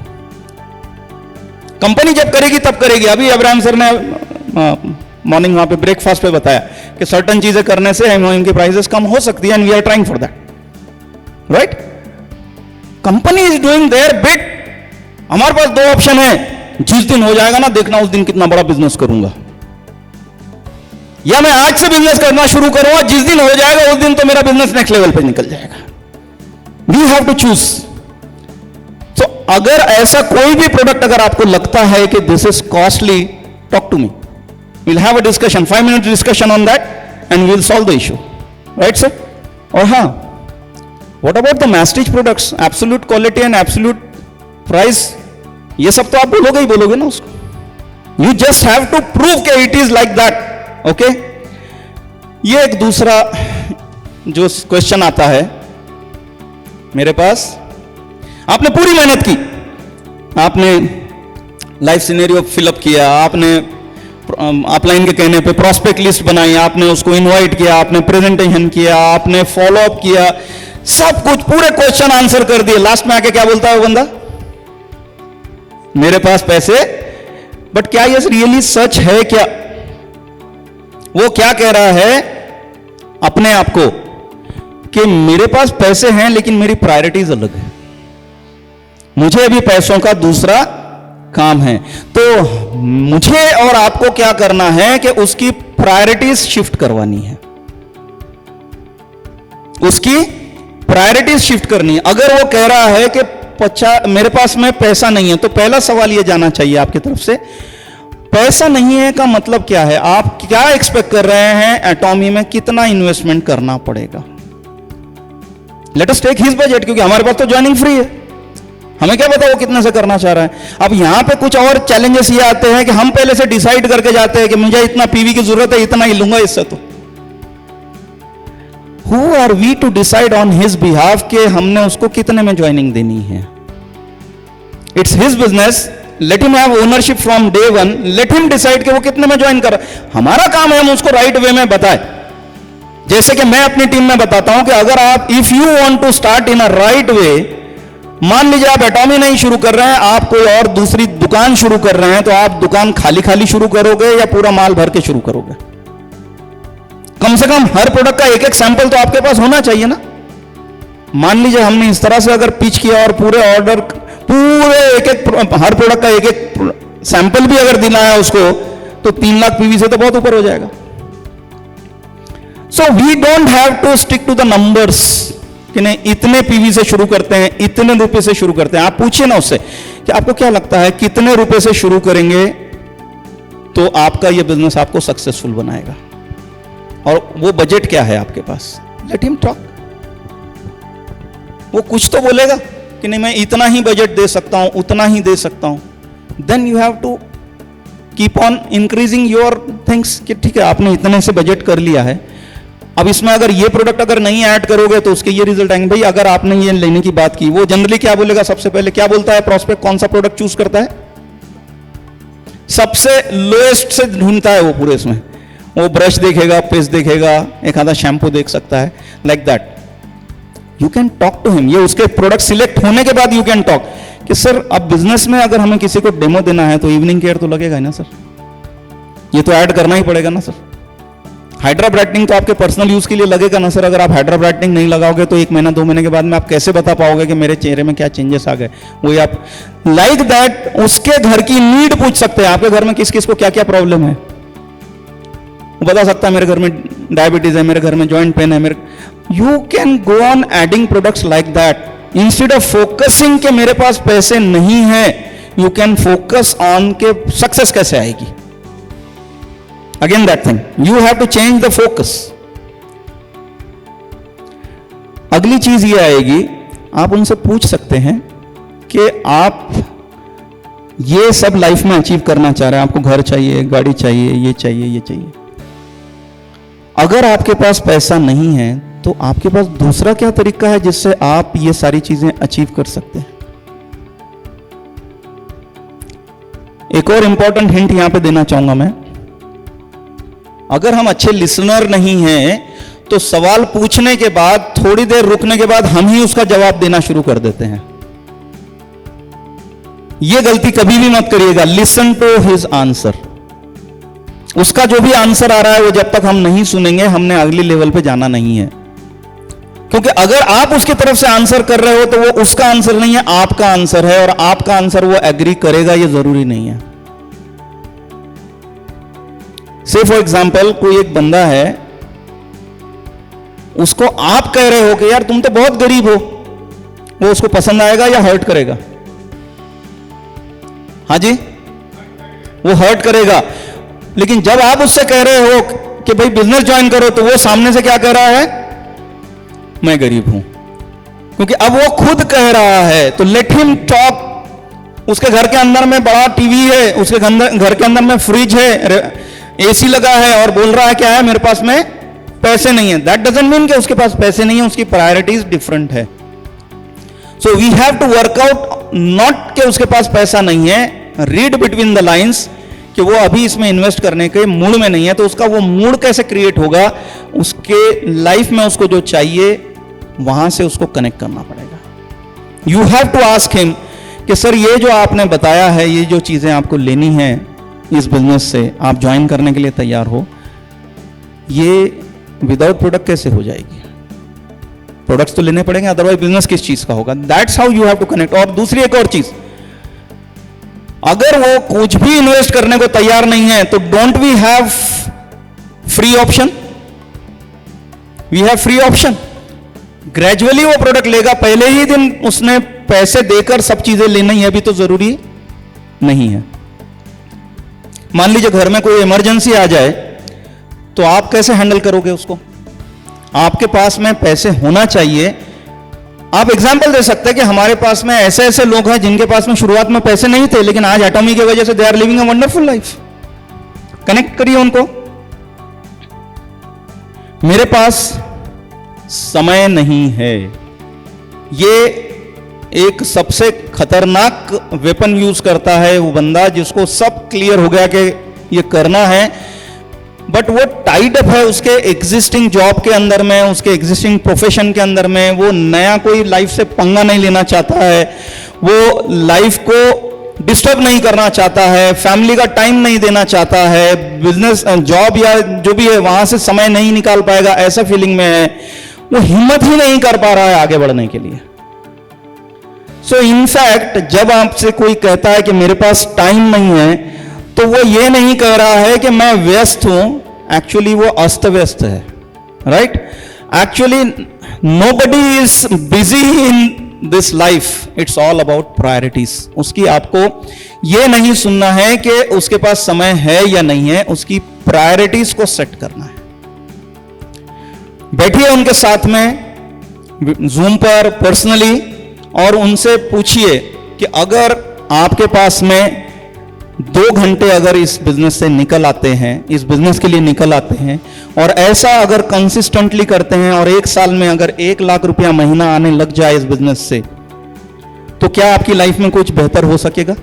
कंपनी जब करेगी तब करेगी। अभी अब्राहम सर ने मॉर्निंग वहां पे ब्रेकफास्ट पे बताया कि सर्टन चीजें करने से इनकी प्राइसेस कम हो सकती है, and we are trying for that, right. Company is doing their bit. हमारे पास दो ऑप्शन है, जिस दिन हो जाएगा ना देखना उस दिन कितना बड़ा बिजनेस करूंगा, या मैं आज से बिजनेस करना शुरू करूंगा, जिस दिन हो जाएगा उस दिन तो मेरा बिजनेस नेक्स्ट लेवल पे निकल जाएगा। We have to choose. तो अगर ऐसा कोई भी प्रोडक्ट अगर आपको लगता है कि this is costly, talk to me, we'll have a discussion, 5-minute discussion on that, and we'll solve the issue, right sir? और हाँ, what about the masstige products, absolute quality and absolute price, ये सब तो आप बोलोगे ही बोलोगे ना उसको, you just have to prove कि it is like that, okay? ये एक दूसरा जो क्वेश्चन आता है मेरे पास, आपने पूरी मेहनत की, आपने लाइफ सिनेरियो फिलअप किया, आपने अपलाइन के कहने पे प्रॉस्पेक्ट लिस्ट बनाई, आपने उसको इनवाइट किया, आपने प्रेजेंटेशन किया, आपने फॉलो अप किया, सब कुछ पूरे क्वेश्चन आंसर कर दिए, लास्ट में आके क्या बोलता है वो बंदा, मेरे पास पैसे। बट क्या ये रियली सच है क्या? वो क्या कह रहा है अपने आप को कि मेरे पास पैसे हैं लेकिन मेरी प्रायोरिटीज अलग है, मुझे अभी पैसों का दूसरा काम है। तो मुझे और आपको क्या करना है कि उसकी प्रायोरिटीज शिफ्ट करवानी है, उसकी प्रायोरिटीज शिफ्ट करनी है। अगर वो कह रहा है कि मेरे पास में पैसा नहीं है, तो पहला सवाल ये जाना चाहिए आपकी तरफ से, पैसा नहीं है का मतलब क्या है? आप क्या एक्सपेक्ट कर रहे हैं एटॉमी में कितना इन्वेस्टमेंट करना पड़ेगा? Let us take his budget, क्योंकि हमारे पास तो ज्वाइनिंग फ्री है, हमें क्या पता वो कितने से करना चाह रहा है। अब यहां पे कुछ और चैलेंजेस ये आते हैं कि हम पहले से डिसाइड करके जाते हैं कि मुझे इतना पीवी की जरूरत है, इतना ही लूंगा इससे। तो who are we to decide on his behalf के हमने उसको कितने में ज्वाइनिंग देनी है? It's his business, let him have ownership from day one, let him decide कि वो कितने में ज्वाइन कर। हमारा काम है हम उसको राइट वे में बताएं। जैसे कि मैं अपनी टीम में बताता हूं कि अगर आप if you want to start in a right way, मान लीजिए आप एटॉमी नहीं शुरू कर रहे हैं, आप कोई और दूसरी दुकान शुरू कर रहे हैं, तो आप दुकान खाली खाली शुरू करोगे या पूरा माल भर के शुरू करोगे? कम से कम हर प्रोडक्ट का एक एक सैंपल तो आपके पास होना चाहिए ना। मान लीजिए हमने इस तरह से अगर पिच किया और पूरे ऑर्डर पूरे एक एक हर प्रोडक्ट का एक एक सैंपल भी अगर दिलाया उसको, तो 3 लाख पीवी से तो बहुत ऊपर हो जाएगा। So we don't have to stick to the numbers कि नहीं इतने पीवी से शुरू करते हैं, इतने रुपए से शुरू करते हैं। आप पूछिए ना उससे कि आपको क्या लगता है कितने रुपए से शुरू करेंगे तो आपका यह बिजनेस आपको सक्सेसफुल बनाएगा, और वो बजट क्या है आपके पास? Let him talk. वो कुछ तो बोलेगा कि नहीं मैं इतना ही बजट दे सकता हूं, उतना ही दे सकता हूं। Then you have to keep on increasing your things कि ठीक है आपने इतने से बजट कर लिया है, अब इसमें अगर ये प्रोडक्ट अगर नहीं ऐड करोगे तो उसके ये रिजल्ट आएंगे। भाई अगर आपने ये लेने की बात की, वो जनरली क्या बोलेगा? सबसे पहले क्या बोलता है प्रॉस्पेक्ट? कौन सा प्रोडक्ट चूज करता है? सबसे लोएस्ट से ढूंढता है वो पूरे इसमें। वो ब्रश देखेगा, पेस्ट देखेगा, एक आधा शैम्पू देख सकता है, like that. You can talk to him. ये उसके प्रोडक्ट सिलेक्ट होने के बाद यू कैन टॉक कि सर अब बिजनेस में अगर हमें किसी को डेमो देना है तो इवनिंग केयर तो लगेगा ना सर, ये तो ऐड करना ही पड़ेगा ना सर। हाइड्रा ब्राइटनिंग तो आपके पर्सनल यूज के लिए लगेगा ना सर। अगर आप हाइड्रा ब्राइटनिंग नहीं लगाओगे तो 1 महीना 2 महीने के बाद में आप कैसे बता पाओगे कि मेरे चेहरे में क्या चेंजेस आ गए? वही आप लाइक दैट उसके घर की नीड पूछ सकते हैं। आपके घर में किस किस को क्या क्या प्रॉब्लम है वो बता सकता है। मेरे घर में डायबिटीज है, मेरे घर में जॉइंट पेन है, मेरे you can go on adding products like that instead of focusing के मेरे पास पैसे नहीं है। यू कैन फोकस ऑन के सक्सेस कैसे आएगी। Again that thing, you have to change the focus. अगली चीज ये आएगी, आप उनसे पूछ सकते हैं कि आप ये सब लाइफ में अचीव करना चाह रहे हैं, आपको घर चाहिए, गाड़ी चाहिए, ये चाहिए, ये चाहिए। अगर आपके पास पैसा नहीं है तो आपके पास दूसरा क्या तरीका है जिससे आप ये सारी चीजें अचीव कर सकते हैं? एक और इंपॉर्टेंट हिंट यहां पे देना चाहूंगा मैं। अगर हम अच्छे लिसनर नहीं हैं तो सवाल पूछने के बाद थोड़ी देर रुकने के बाद हम ही उसका जवाब देना शुरू कर देते हैं। ये गलती कभी भी मत करिएगा। Listen to his answer. उसका जो भी आंसर आ रहा है वो जब तक हम नहीं सुनेंगे, हमने अगले लेवल पे जाना नहीं है। क्योंकि अगर आप उसकी तरफ से आंसर कर रहे हो तो वो उसका आंसर नहीं है, आपका आंसर है, और आपका आंसर वो एग्री करेगा ये जरूरी नहीं है। से फॉर एग्जाम्पल कोई एक बंदा है, उसको आप कह रहे हो कि यार तुम तो बहुत गरीब हो, वो उसको पसंद आएगा या हर्ट करेगा? हाँ जी, वो हर्ट करेगा। लेकिन जब आप उससे कह रहे हो कि भाई बिजनेस ज्वाइन करो, तो वो सामने से क्या कह रहा है? मैं गरीब हूं। क्योंकि अब वो खुद कह रहा है, तो लेट हिम टॉक। उसके घर के अंदर में बड़ा टीवी है, उसके घर के अंदर में फ्रिज है, एसी लगा है, और बोल रहा है क्या है, मेरे पास में पैसे नहीं है। दैट डजंट मीन कि उसके पास पैसे नहीं है, उसकी प्रायोरिटीज डिफरेंट है। So we have to work out, not कि उसके पास पैसा नहीं है, रीड बिटवीन द लाइंस कि वो अभी इसमें इन्वेस्ट करने के मूड में नहीं है। तो उसका वो मूड कैसे क्रिएट होगा? उसके लाइफ में उसको जो चाहिए वहां से उसको कनेक्ट करना पड़ेगा। You have to ask him कि सर ये जो आपने बताया है, ये जो चीजें आपको लेनी है इस बिजनेस से, आप ज्वाइन करने के लिए तैयार हो, ये विदाउट प्रोडक्ट कैसे हो जाएगी? प्रोडक्ट्स तो लेने पड़ेंगे, अदरवाइज बिजनेस किस चीज का होगा? That's how you have to connect. और दूसरी एक और चीज, अगर वो कुछ भी इन्वेस्ट करने को तैयार नहीं है तो don't we have free option? We have free option. Gradually वो प्रोडक्ट लेगा, पहले ही दिन उसने पैसे देकर सब चीजें लेना ही अभी तो जरूरी नहीं है। मान लीजिए घर में कोई इमरजेंसी आ जाए तो आप कैसे हैंडल करोगे उसको? आपके पास में पैसे होना चाहिए। आप एग्जाम्पल दे सकते हैं कि हमारे पास में ऐसे ऐसे लोग हैं जिनके पास में शुरुआत में पैसे नहीं थे, लेकिन आज एटॉमी की वजह से they are living a wonderful life. Connect करिए उनको। मेरे पास समय नहीं है, ये एक सबसे खतरनाक वेपन यूज करता है वो बंदा जिसको सब क्लियर हो गया कि ये करना है, बट वो टाइड अप है उसके एग्जिस्टिंग जॉब के अंदर में, उसके एग्जिस्टिंग प्रोफेशन के अंदर में। वो नया कोई लाइफ से पंगा नहीं लेना चाहता है, वो लाइफ को डिस्टर्ब नहीं करना चाहता है, फैमिली का टाइम नहीं देना चाहता है, बिजनेस जॉब या जो भी है वहां से समय नहीं निकाल पाएगा ऐसा फीलिंग में है, वो हिम्मत ही नहीं कर पा रहा है आगे बढ़ने के लिए। सो इनफैक्ट जब आपसे कोई कहता है कि मेरे पास टाइम नहीं है, तो वो ये नहीं कह रहा है कि मैं व्यस्त हूं, एक्चुअली वो अस्त व्यस्त है, right? Actually nobody is busy in this life, it's all about priorities. उसकी आपको ये नहीं सुनना है कि उसके पास समय है या नहीं है, उसकी प्रायोरिटीज को सेट करना है। बैठिए उनके साथ में जूम पर पर्सनली और उनसे पूछिए कि अगर आपके पास में 2 घंटे अगर इस बिजनेस से निकल आते हैं, इस बिजनेस के लिए निकल आते हैं, और ऐसा अगर कंसिस्टेंटली करते हैं और 1 साल में अगर 1 लाख रुपया महीना आने लग जाए इस बिजनेस से, तो क्या आपकी लाइफ में कुछ बेहतर हो सकेगा?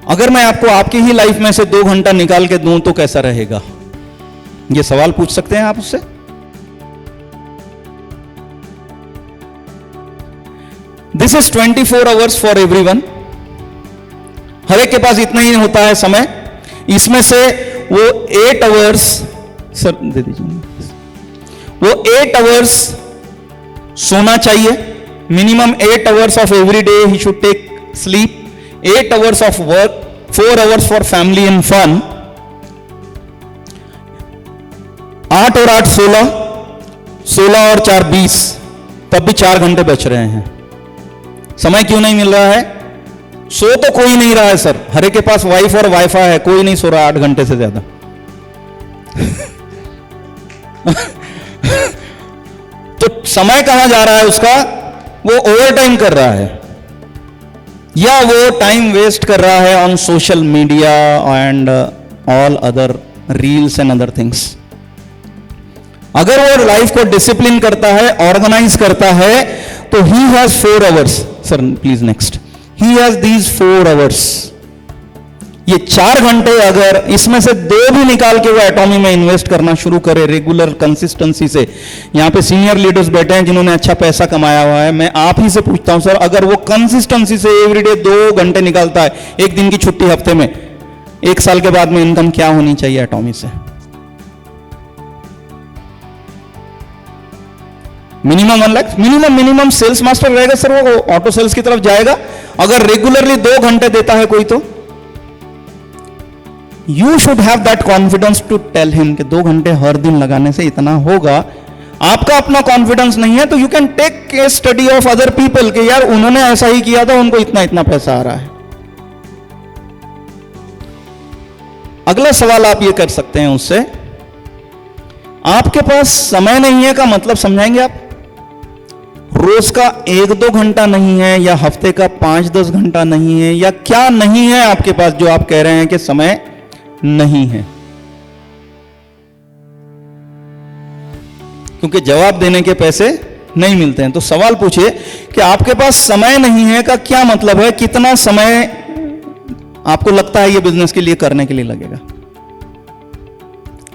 अगर मैं आपको आपकी ही लाइफ में से 2 घंटा निकाल के दूं तो कैसा रहेगा? ये सवाल पूछ सकते हैं आप उससे। This is 24 hours for everyone. हर एक के पास इतना ही होता है समय। इसमें से वो 8 आवर्स, सर दे दीजिए, वो 8 आवर्स सोना चाहिए, minimum 8 hours of every day he should take sleep, 8 hours of work, 4 hours for family and fun, 8 और 8 16, 16 और 4 20, तब भी 4 घंटे बच रहे हैं। समय क्यों नहीं मिल रहा है? सो तो कोई नहीं रहा है सर, हर एक के पास वाइफ और वाईफाई है, कोई नहीं सो रहा 8 घंटे से ज्यादा। तो समय कहां जा रहा है उसका? वो ओवर टाइम कर रहा है, या वो टाइम वेस्ट कर रहा है on social media and all other reels and other things. अगर वो लाइफ को डिसिप्लिन करता है, ऑर्गेनाइज करता है, तो he has 4 hours. Sir please next. He has these 4 hours ये 4 घंटे अगर इसमें से 2 भी निकाल के वो एटॉमी में इन्वेस्ट करना शुरू करे रेगुलर कंसिस्टेंसी से, यहां पे सीनियर लीडर्स बैठे हैं जिन्होंने अच्छा पैसा कमाया हुआ है, मैं आप ही से पूछता हूं सर, अगर वो कंसिस्टेंसी से एवरीडे 2 घंटे निकालता है, एक दिन की छुट्टी हफ्ते में, 1 साल के बाद में इनकम क्या होनी चाहिए एटॉमी से? Minimum 1 lakh, minimum sales master रहेगा सर, वो ऑटो सेल्स की तरफ जाएगा अगर रेगुलरली 2 घंटे देता है कोई तो। You should have that confidence to tell him कि 2 घंटे हर दिन लगाने से इतना होगा। आपका अपना कॉन्फिडेंस नहीं है तो you can take case study of other people कि यार उन्होंने ऐसा ही किया था, उनको इतना इतना पैसा आ रहा है। अगला सवाल आप ये कर सकते हैं उससे, आपके पास समय नहीं है का मतलब समझाएंगे आप? रोज का 1-2 घंटा नहीं है, या हफ्ते का 5-10 घंटा नहीं है, या क्या नहीं है आपके पास जो आप कह रहे हैं कि समय नहीं है? क्योंकि जवाब देने के पैसे नहीं मिलते हैं, तो सवाल पूछिए कि आपके पास समय नहीं है का क्या मतलब है, कितना समय आपको लगता है ये बिजनेस के लिए करने के लिए लगेगा?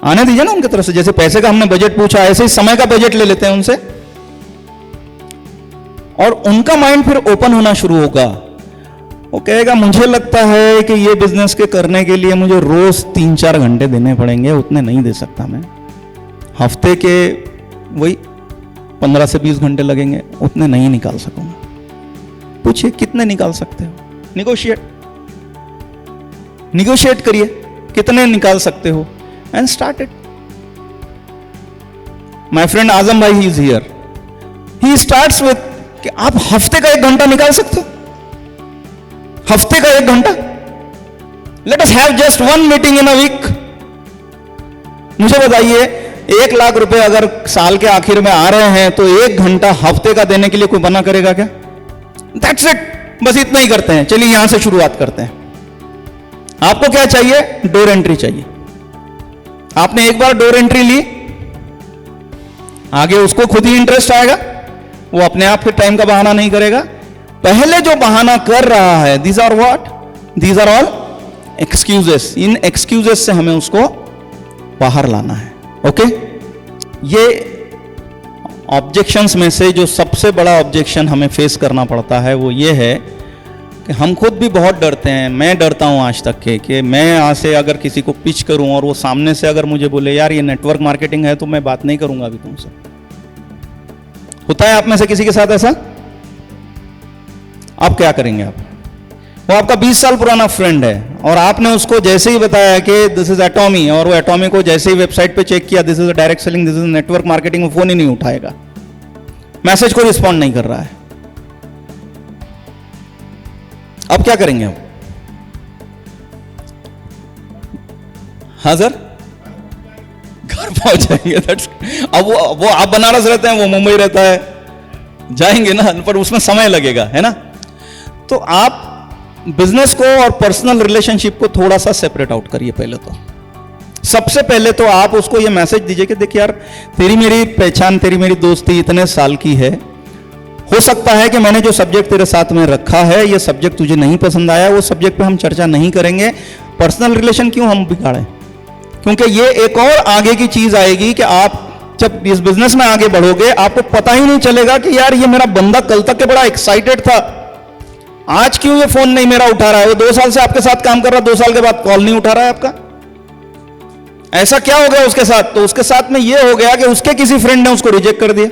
आने दीजिए ना उनकी तरफ से, जैसे पैसे का हमने बजट पूछा ऐसे ही समय का बजट ले लेते हैं उनसे, और उनका माइंड फिर ओपन होना शुरू होगा। वो कहेगा मुझे लगता है कि ये बिजनेस के करने के लिए मुझे रोज 3-4 घंटे देने पड़ेंगे, उतने नहीं दे सकता मैं। हफ्ते के वही 15 से 20 घंटे लगेंगे, उतने नहीं निकाल सकूंगा। पूछिए कितने निकाल सकते हो? निगोशिएट करिए, कितने निकाल सकते हो, and start it. My friend Azam भाई, he is here, he starts with कि आप हफ्ते का 1 घंटा निकाल सकते हो, हफ्ते का 1 घंटा। Let us have just 1 meeting in a week. मुझे बताइए 1 लाख रुपए अगर साल के आखिर में आ रहे हैं तो 1 घंटा हफ्ते का देने के लिए कोई मना करेगा क्या? दैट्स इट, बस इतना ही करते हैं। चलिए यहां से शुरुआत करते हैं। आपको क्या चाहिए? डोर एंट्री चाहिए। आपने एक बार डोर एंट्री ली, आगे उसको खुद ही इंटरेस्ट आएगा, वो अपने आप फिर टाइम का बहाना नहीं करेगा। पहले जो बहाना कर रहा है, these are what? These are all excuses. इन एक्सक्यूजेस से हमें उसको बाहर लाना है। ओके, ये ऑब्जेक्शंस में से जो सबसे बड़ा ऑब्जेक्शन हमें फेस करना पड़ता है वो ये है कि हम खुद भी बहुत डरते हैं। मैं डरता हूं आज तक के कि मैं यहाँ से अगर किसी को पिच करूं और वो सामने से अगर मुझे बोले यार ये नेटवर्क मार्केटिंग है, तो मैं बात नहीं करूंगा अभी तुमसे। होता है आप में से किसी के साथ ऐसा? आप क्या करेंगे? आप, वो आपका 20 साल पुराना फ्रेंड है और आपने उसको जैसे ही बताया कि दिस इज एटॉमी, और वो एटॉमी को जैसे ही वेबसाइट पे चेक किया, this is direct selling, this is network marketing, वो फोन ही नहीं उठाएगा, मैसेज को रिस्पॉन्ड नहीं कर रहा है। अब क्या करेंगे हम? हाँ सर, घर पहुंच जाएंगे। अब वो आप बनारस रहते हैं, वो मुंबई रहता है, जाएंगे ना, पर उसमें समय लगेगा, है ना। तो आप बिजनेस को और पर्सनल रिलेशनशिप को थोड़ा सा सेपरेट आउट करिए। पहले तो सबसे पहले तो आप उसको ये मैसेज दीजिए कि देख यार, तेरी मेरी पहचान, तेरी मेरी दोस्ती इतने साल की है, हो सकता है कि मैंने जो सब्जेक्ट तेरे साथ में रखा है, ये सब्जेक्ट तुझे नहीं पसंद आया, वो सब्जेक्ट पे हम चर्चा नहीं करेंगे। पर्सनल रिलेशन क्यों हम बिगाड़ें? क्योंकि ये एक और आगे की चीज आएगी कि आप जब इस बिजनेस में आगे बढ़ोगे, आपको पता ही नहीं चलेगा कि यार ये मेरा बंदा कल तक के बड़ा एक्साइटेड था, आज क्यों ये फोन नहीं मेरा उठा रहा है? वो 2 साल से आपके साथ काम कर रहा है, 2 साल के बाद कॉल नहीं उठा रहा है आपका। ऐसा क्या हो गया उसके साथ? तो उसके साथ में ये हो गया कि उसके किसी फ्रेंड ने उसको रिजेक्ट कर दिया।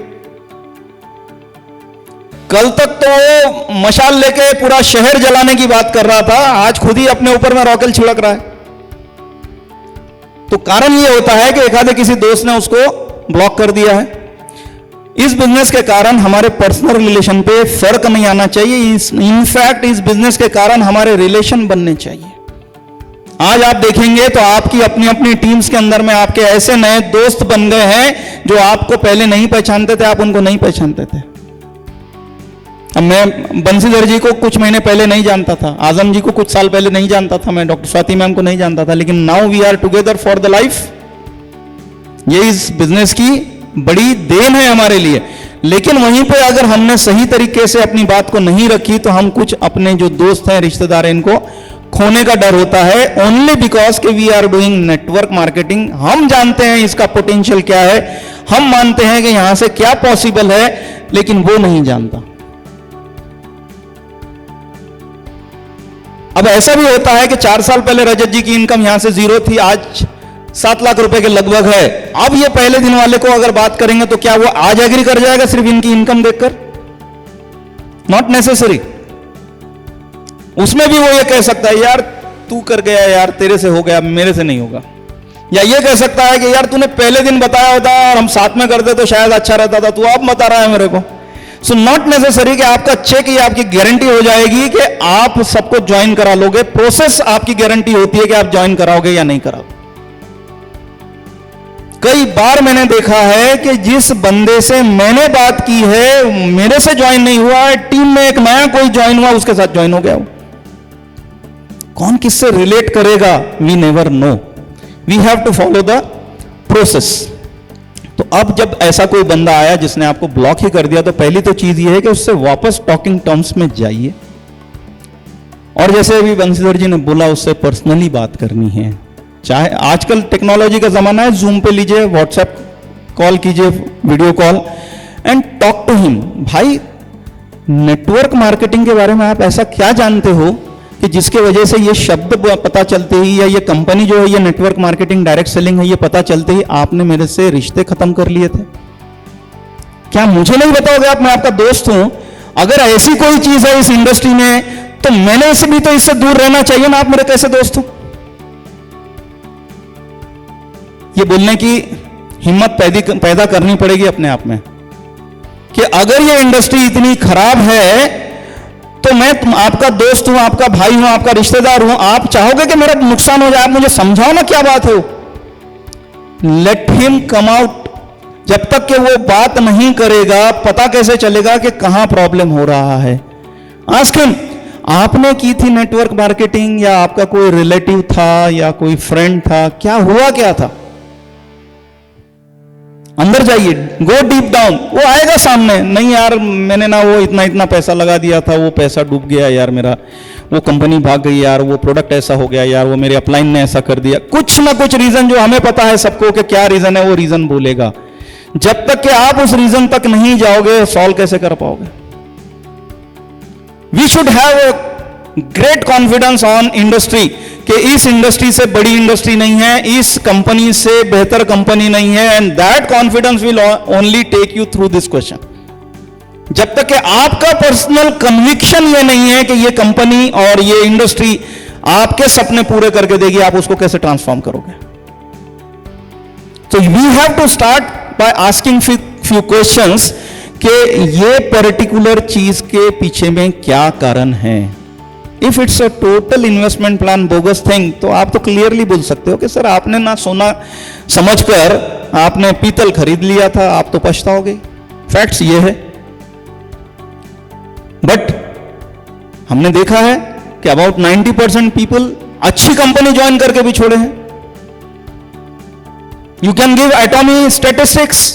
कल तक तो वो मशाल लेके पूरा शहर जलाने की बात कर रहा था, आज खुद ही अपने ऊपर में रॉकेल छिड़क रहा है। तो कारण ये होता है कि एक आधे किसी दोस्त ने उसको ब्लॉक कर दिया है। इस बिजनेस के कारण हमारे पर्सनल रिलेशन पे फर्क नहीं आना चाहिए। इनफैक्ट इस बिजनेस के कारण हमारे रिलेशन बनने चाहिए। आज आप देखेंगे तो आपकी अपनी अपनी टीम्स के अंदर में आपके ऐसे नए दोस्त बन गए हैं जो आपको पहले नहीं पहचानते थे, आप उनको नहीं पहचानते थे। अब मैं बंसीधर जी को कुछ महीने पहले नहीं जानता था, आजम जी को कुछ साल पहले नहीं जानता था, मैं डॉक्टर स्वाति मैम को नहीं जानता था, लेकिन now we are together for the life. ये इस बिजनेस की बड़ी देन है हमारे लिए। लेकिन वहीं पे अगर हमने सही तरीके से अपनी बात को नहीं रखी तो हम कुछ अपने जो दोस्त हैं, रिश्तेदार हैं, इनको खोने का डर होता है, ओनली बिकॉज के we are doing network marketing. हम जानते हैं इसका पोटेंशियल क्या है, हम मानते हैं कि यहां से क्या पॉसिबल है, लेकिन वो नहीं जानता। अब ऐसा भी होता है कि 4 साल पहले रजत जी की इनकम यहां से 0 थी, आज 7 लाख रुपए के लगभग है। अब ये पहले दिन वाले को अगर बात करेंगे तो क्या वो आज एग्री कर जाएगा सिर्फ इनकी इनकम देखकर? Not necessary. उसमें भी वो ये कह सकता है यार तू कर गया, यार तेरे से हो गया, मेरे से नहीं होगा। या ये कह सकता है कि यार तूने पहले दिन बताया होता और हम साथ में करते तो शायद अच्छा रहता था, तू अब बता रहा है मेरे को। सो नॉट नेसेसरी कि आपका चेक ये आपकी गारंटी हो जाएगी कि आप सबको ज्वाइन करा लोगे। प्रोसेस आपकी गारंटी होती है कि आप ज्वाइन कराओगे या नहीं कराओगे। कई बार मैंने देखा है कि जिस बंदे से मैंने बात की है मेरे से ज्वाइन नहीं हुआ है, टीम में एक नया कोई ज्वाइन हुआ उसके साथ ज्वाइन हो गया। कौन किससे रिलेट करेगा, we never know, we have to follow the process. तो अब जब ऐसा कोई बंदा आया जिसने आपको ब्लॉक ही कर दिया, तो पहली तो चीज ये है कि उससे वापस टॉकिंग टर्म्स में जाइए, और जैसे अभी बंसीधर जी ने बोला उससे पर्सनली बात करनी है। चाहे आजकल टेक्नोलॉजी का जमाना है, जूम पे लीजिए, व्हाट्सएप कॉल कीजिए, video call, and talk to him. भाई नेटवर्क मार्केटिंग के बारे में आप ऐसा क्या जानते हो कि जिसके वजह से ये शब्द पता चलते ही, या ये कंपनी जो है ये नेटवर्क मार्केटिंग डायरेक्ट सेलिंग है, ये पता चलते ही आपने मेरे से रिश्ते खत्म कर लिए थे? क्या मुझे नहीं बताओगे आप? मैं आपका दोस्त हूं। अगर ऐसी कोई चीज है इस इंडस्ट्री में तो मैंने इसे भी तो इससे दूर रहना चाहिए ना। आप मेरे कैसे दोस्त हो? ये बोलने की हिम्मत पैदा करनी पड़ेगी अपने आप में कि अगर ये इंडस्ट्री इतनी खराब है तो मैं आपका दोस्त हूं, आपका भाई हूं, आपका रिश्तेदार हूं। आप चाहोगे कि मेरा नुकसान हो जाए? आप मुझे समझाओ ना क्या बात है। Let him come out. जब तक कि वो बात नहीं करेगा पता कैसे चलेगा कि कहां प्रॉब्लम हो रहा है? आस्क हिम, आपने की थी नेटवर्क मार्केटिंग, या आपका कोई रिलेटिव था या कोई फ्रेंड था? क्या हुआ, क्या था? अंदर जाइए, गो डीप डाउन। वो आएगा सामने, नहीं यार मैंने ना वो इतना पैसा लगा दिया था, वो पैसा डूब गया यार मेरा, वो कंपनी भाग गई यार, वो प्रोडक्ट ऐसा हो गया यार, वो मेरे अपलाइन ने ऐसा कर दिया। कुछ ना कुछ रीजन जो हमें पता है सबको कि क्या रीजन है, वो रीजन बोलेगा। जब तक कि आप उस रीजन तक नहीं जाओगे सॉल्व कैसे कर पाओगे? We should have great confidence on industry कि इस इंडस्ट्री से बड़ी इंडस्ट्री नहीं है, इस कंपनी से बेहतर कंपनी नहीं है, and that confidence will only take you through this question. जब तक कि आपका पर्सनल कन्विक्शन ये नहीं है कि ये कंपनी और ये इंडस्ट्री आपके सपने पूरे करके देगी, आप उसको कैसे ट्रांसफॉर्म करोगे? तो we have to start by asking few questions कि ये पर्टिकुलर चीज के पीछे में क्या कारण है। If it's a total investment plan bogus thing, तो आप तो क्लियरली बोल सकते हो कि सर आपने ना सोना समझकर आपने पीतल खरीद लिया था, आप तो पछताओगे। फैक्ट्स ये है। बट हमने देखा है कि अबाउट 90% पीपल अच्छी कंपनी ज्वाइन करके भी छोड़े हैं। You can give एटॉमी statistics.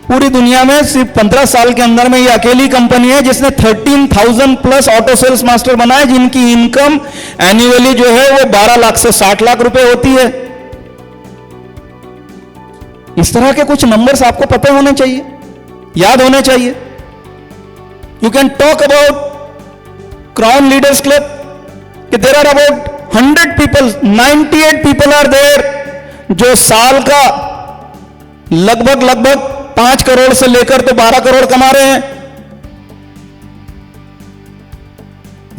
पूरी दुनिया में सिर्फ 15 साल के अंदर में ये अकेली कंपनी है जिसने 13,000 प्लस ऑटो सेल्स मास्टर बनाए, जिनकी इनकम एनुअली जो है वो 12 लाख से 60 लाख रुपए होती है। इस तरह के कुछ नंबर्स आपको पता होने चाहिए, याद होने चाहिए। You can talk about crown leaders club कि there are about 100 people, 98 people are there जो साल का लगभग 5 करोड़ से लेकर तो 12 करोड़ कमा रहे हैं।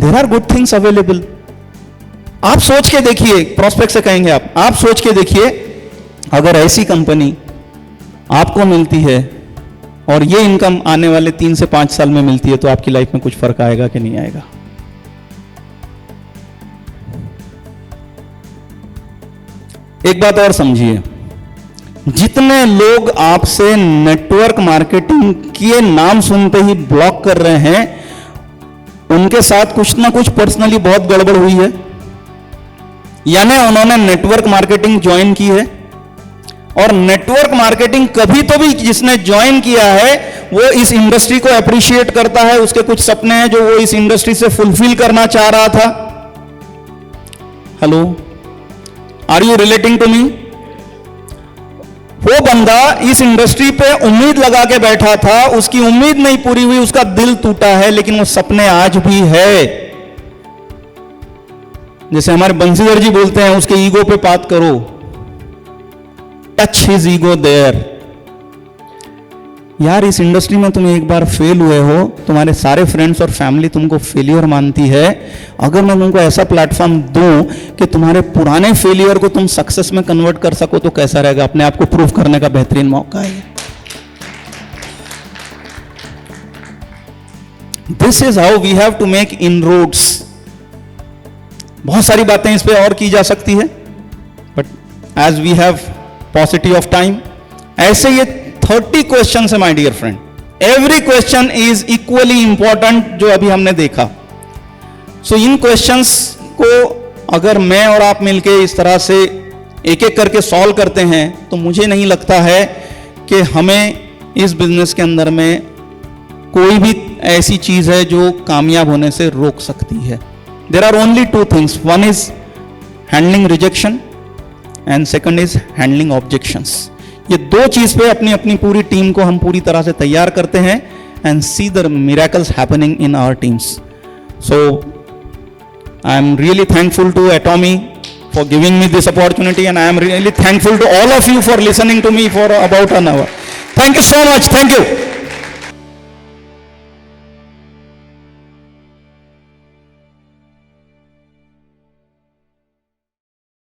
There are good things available. आप सोच के देखिए, प्रोस्पेक्ट से कहेंगे आप सोच के देखिए, अगर ऐसी कंपनी आपको मिलती है और ये इनकम आने वाले 3 से 5 साल में मिलती है, तो आपकी लाइफ में कुछ फर्क आएगा कि नहीं आएगा? एक बात और समझिए, जितने लोग आपसे नेटवर्क मार्केटिंग के नाम सुनते ही ब्लॉक कर रहे हैं, उनके साथ कुछ ना कुछ पर्सनली बहुत गड़बड़ हुई है, यानी उन्होंने नेटवर्क मार्केटिंग ज्वाइन की है। और नेटवर्क मार्केटिंग कभी तो भी जिसने ज्वाइन किया है वो इस इंडस्ट्री को अप्रिशिएट करता है, उसके कुछ सपने हैं जो वो इस इंडस्ट्री से फुलफिल करना चाह रहा था। Hello, are you relating to me? वो बंदा इस इंडस्ट्री पे उम्मीद लगा के बैठा था, उसकी उम्मीद नहीं पूरी हुई, उसका दिल टूटा है, लेकिन वो सपने आज भी है। जैसे हमारे बंसीधर जी बोलते हैं, उसके ईगो पे बात करो, टच हिज ईगो देयर। यार इस इंडस्ट्री में तुम एक बार फेल हुए हो, तुम्हारे सारे फ्रेंड्स और फैमिली तुमको फेलियर मानती है। अगर मैं तुमको ऐसा प्लेटफॉर्म दूं कि तुम्हारे पुराने फेलियर को तुम सक्सेस में कन्वर्ट कर सको, तो कैसा रहेगा? अपने आप को प्रूव करने का बेहतरीन मौका है। This is how we have to make inroads. बहुत सारी बातें इस पे और की जा सकती है, but as we have paucity of time, ऐसे ये 30 क्वेश्चन है my dear friend. Every question is equally important जो अभी हमने देखा। सो इन क्वेश्चंस को अगर मैं और आप मिलके इस तरह से एक एक करके सॉल्व करते हैं, तो मुझे नहीं लगता है कि हमें इस बिजनेस के अंदर में कोई भी ऐसी चीज है जो कामयाब होने से रोक सकती है। There are only 2 things, one is handling rejection and second is handling objections. ये 2 चीज पे अपनी अपनी पूरी टीम को हम पूरी तरह से तैयार करते हैं and see the miracles happening in our teams. So I am really thankful to Atomy for giving me this opportunity, and I am really thankful to all of you for listening to me for about an hour. Thank you so much. Thank you.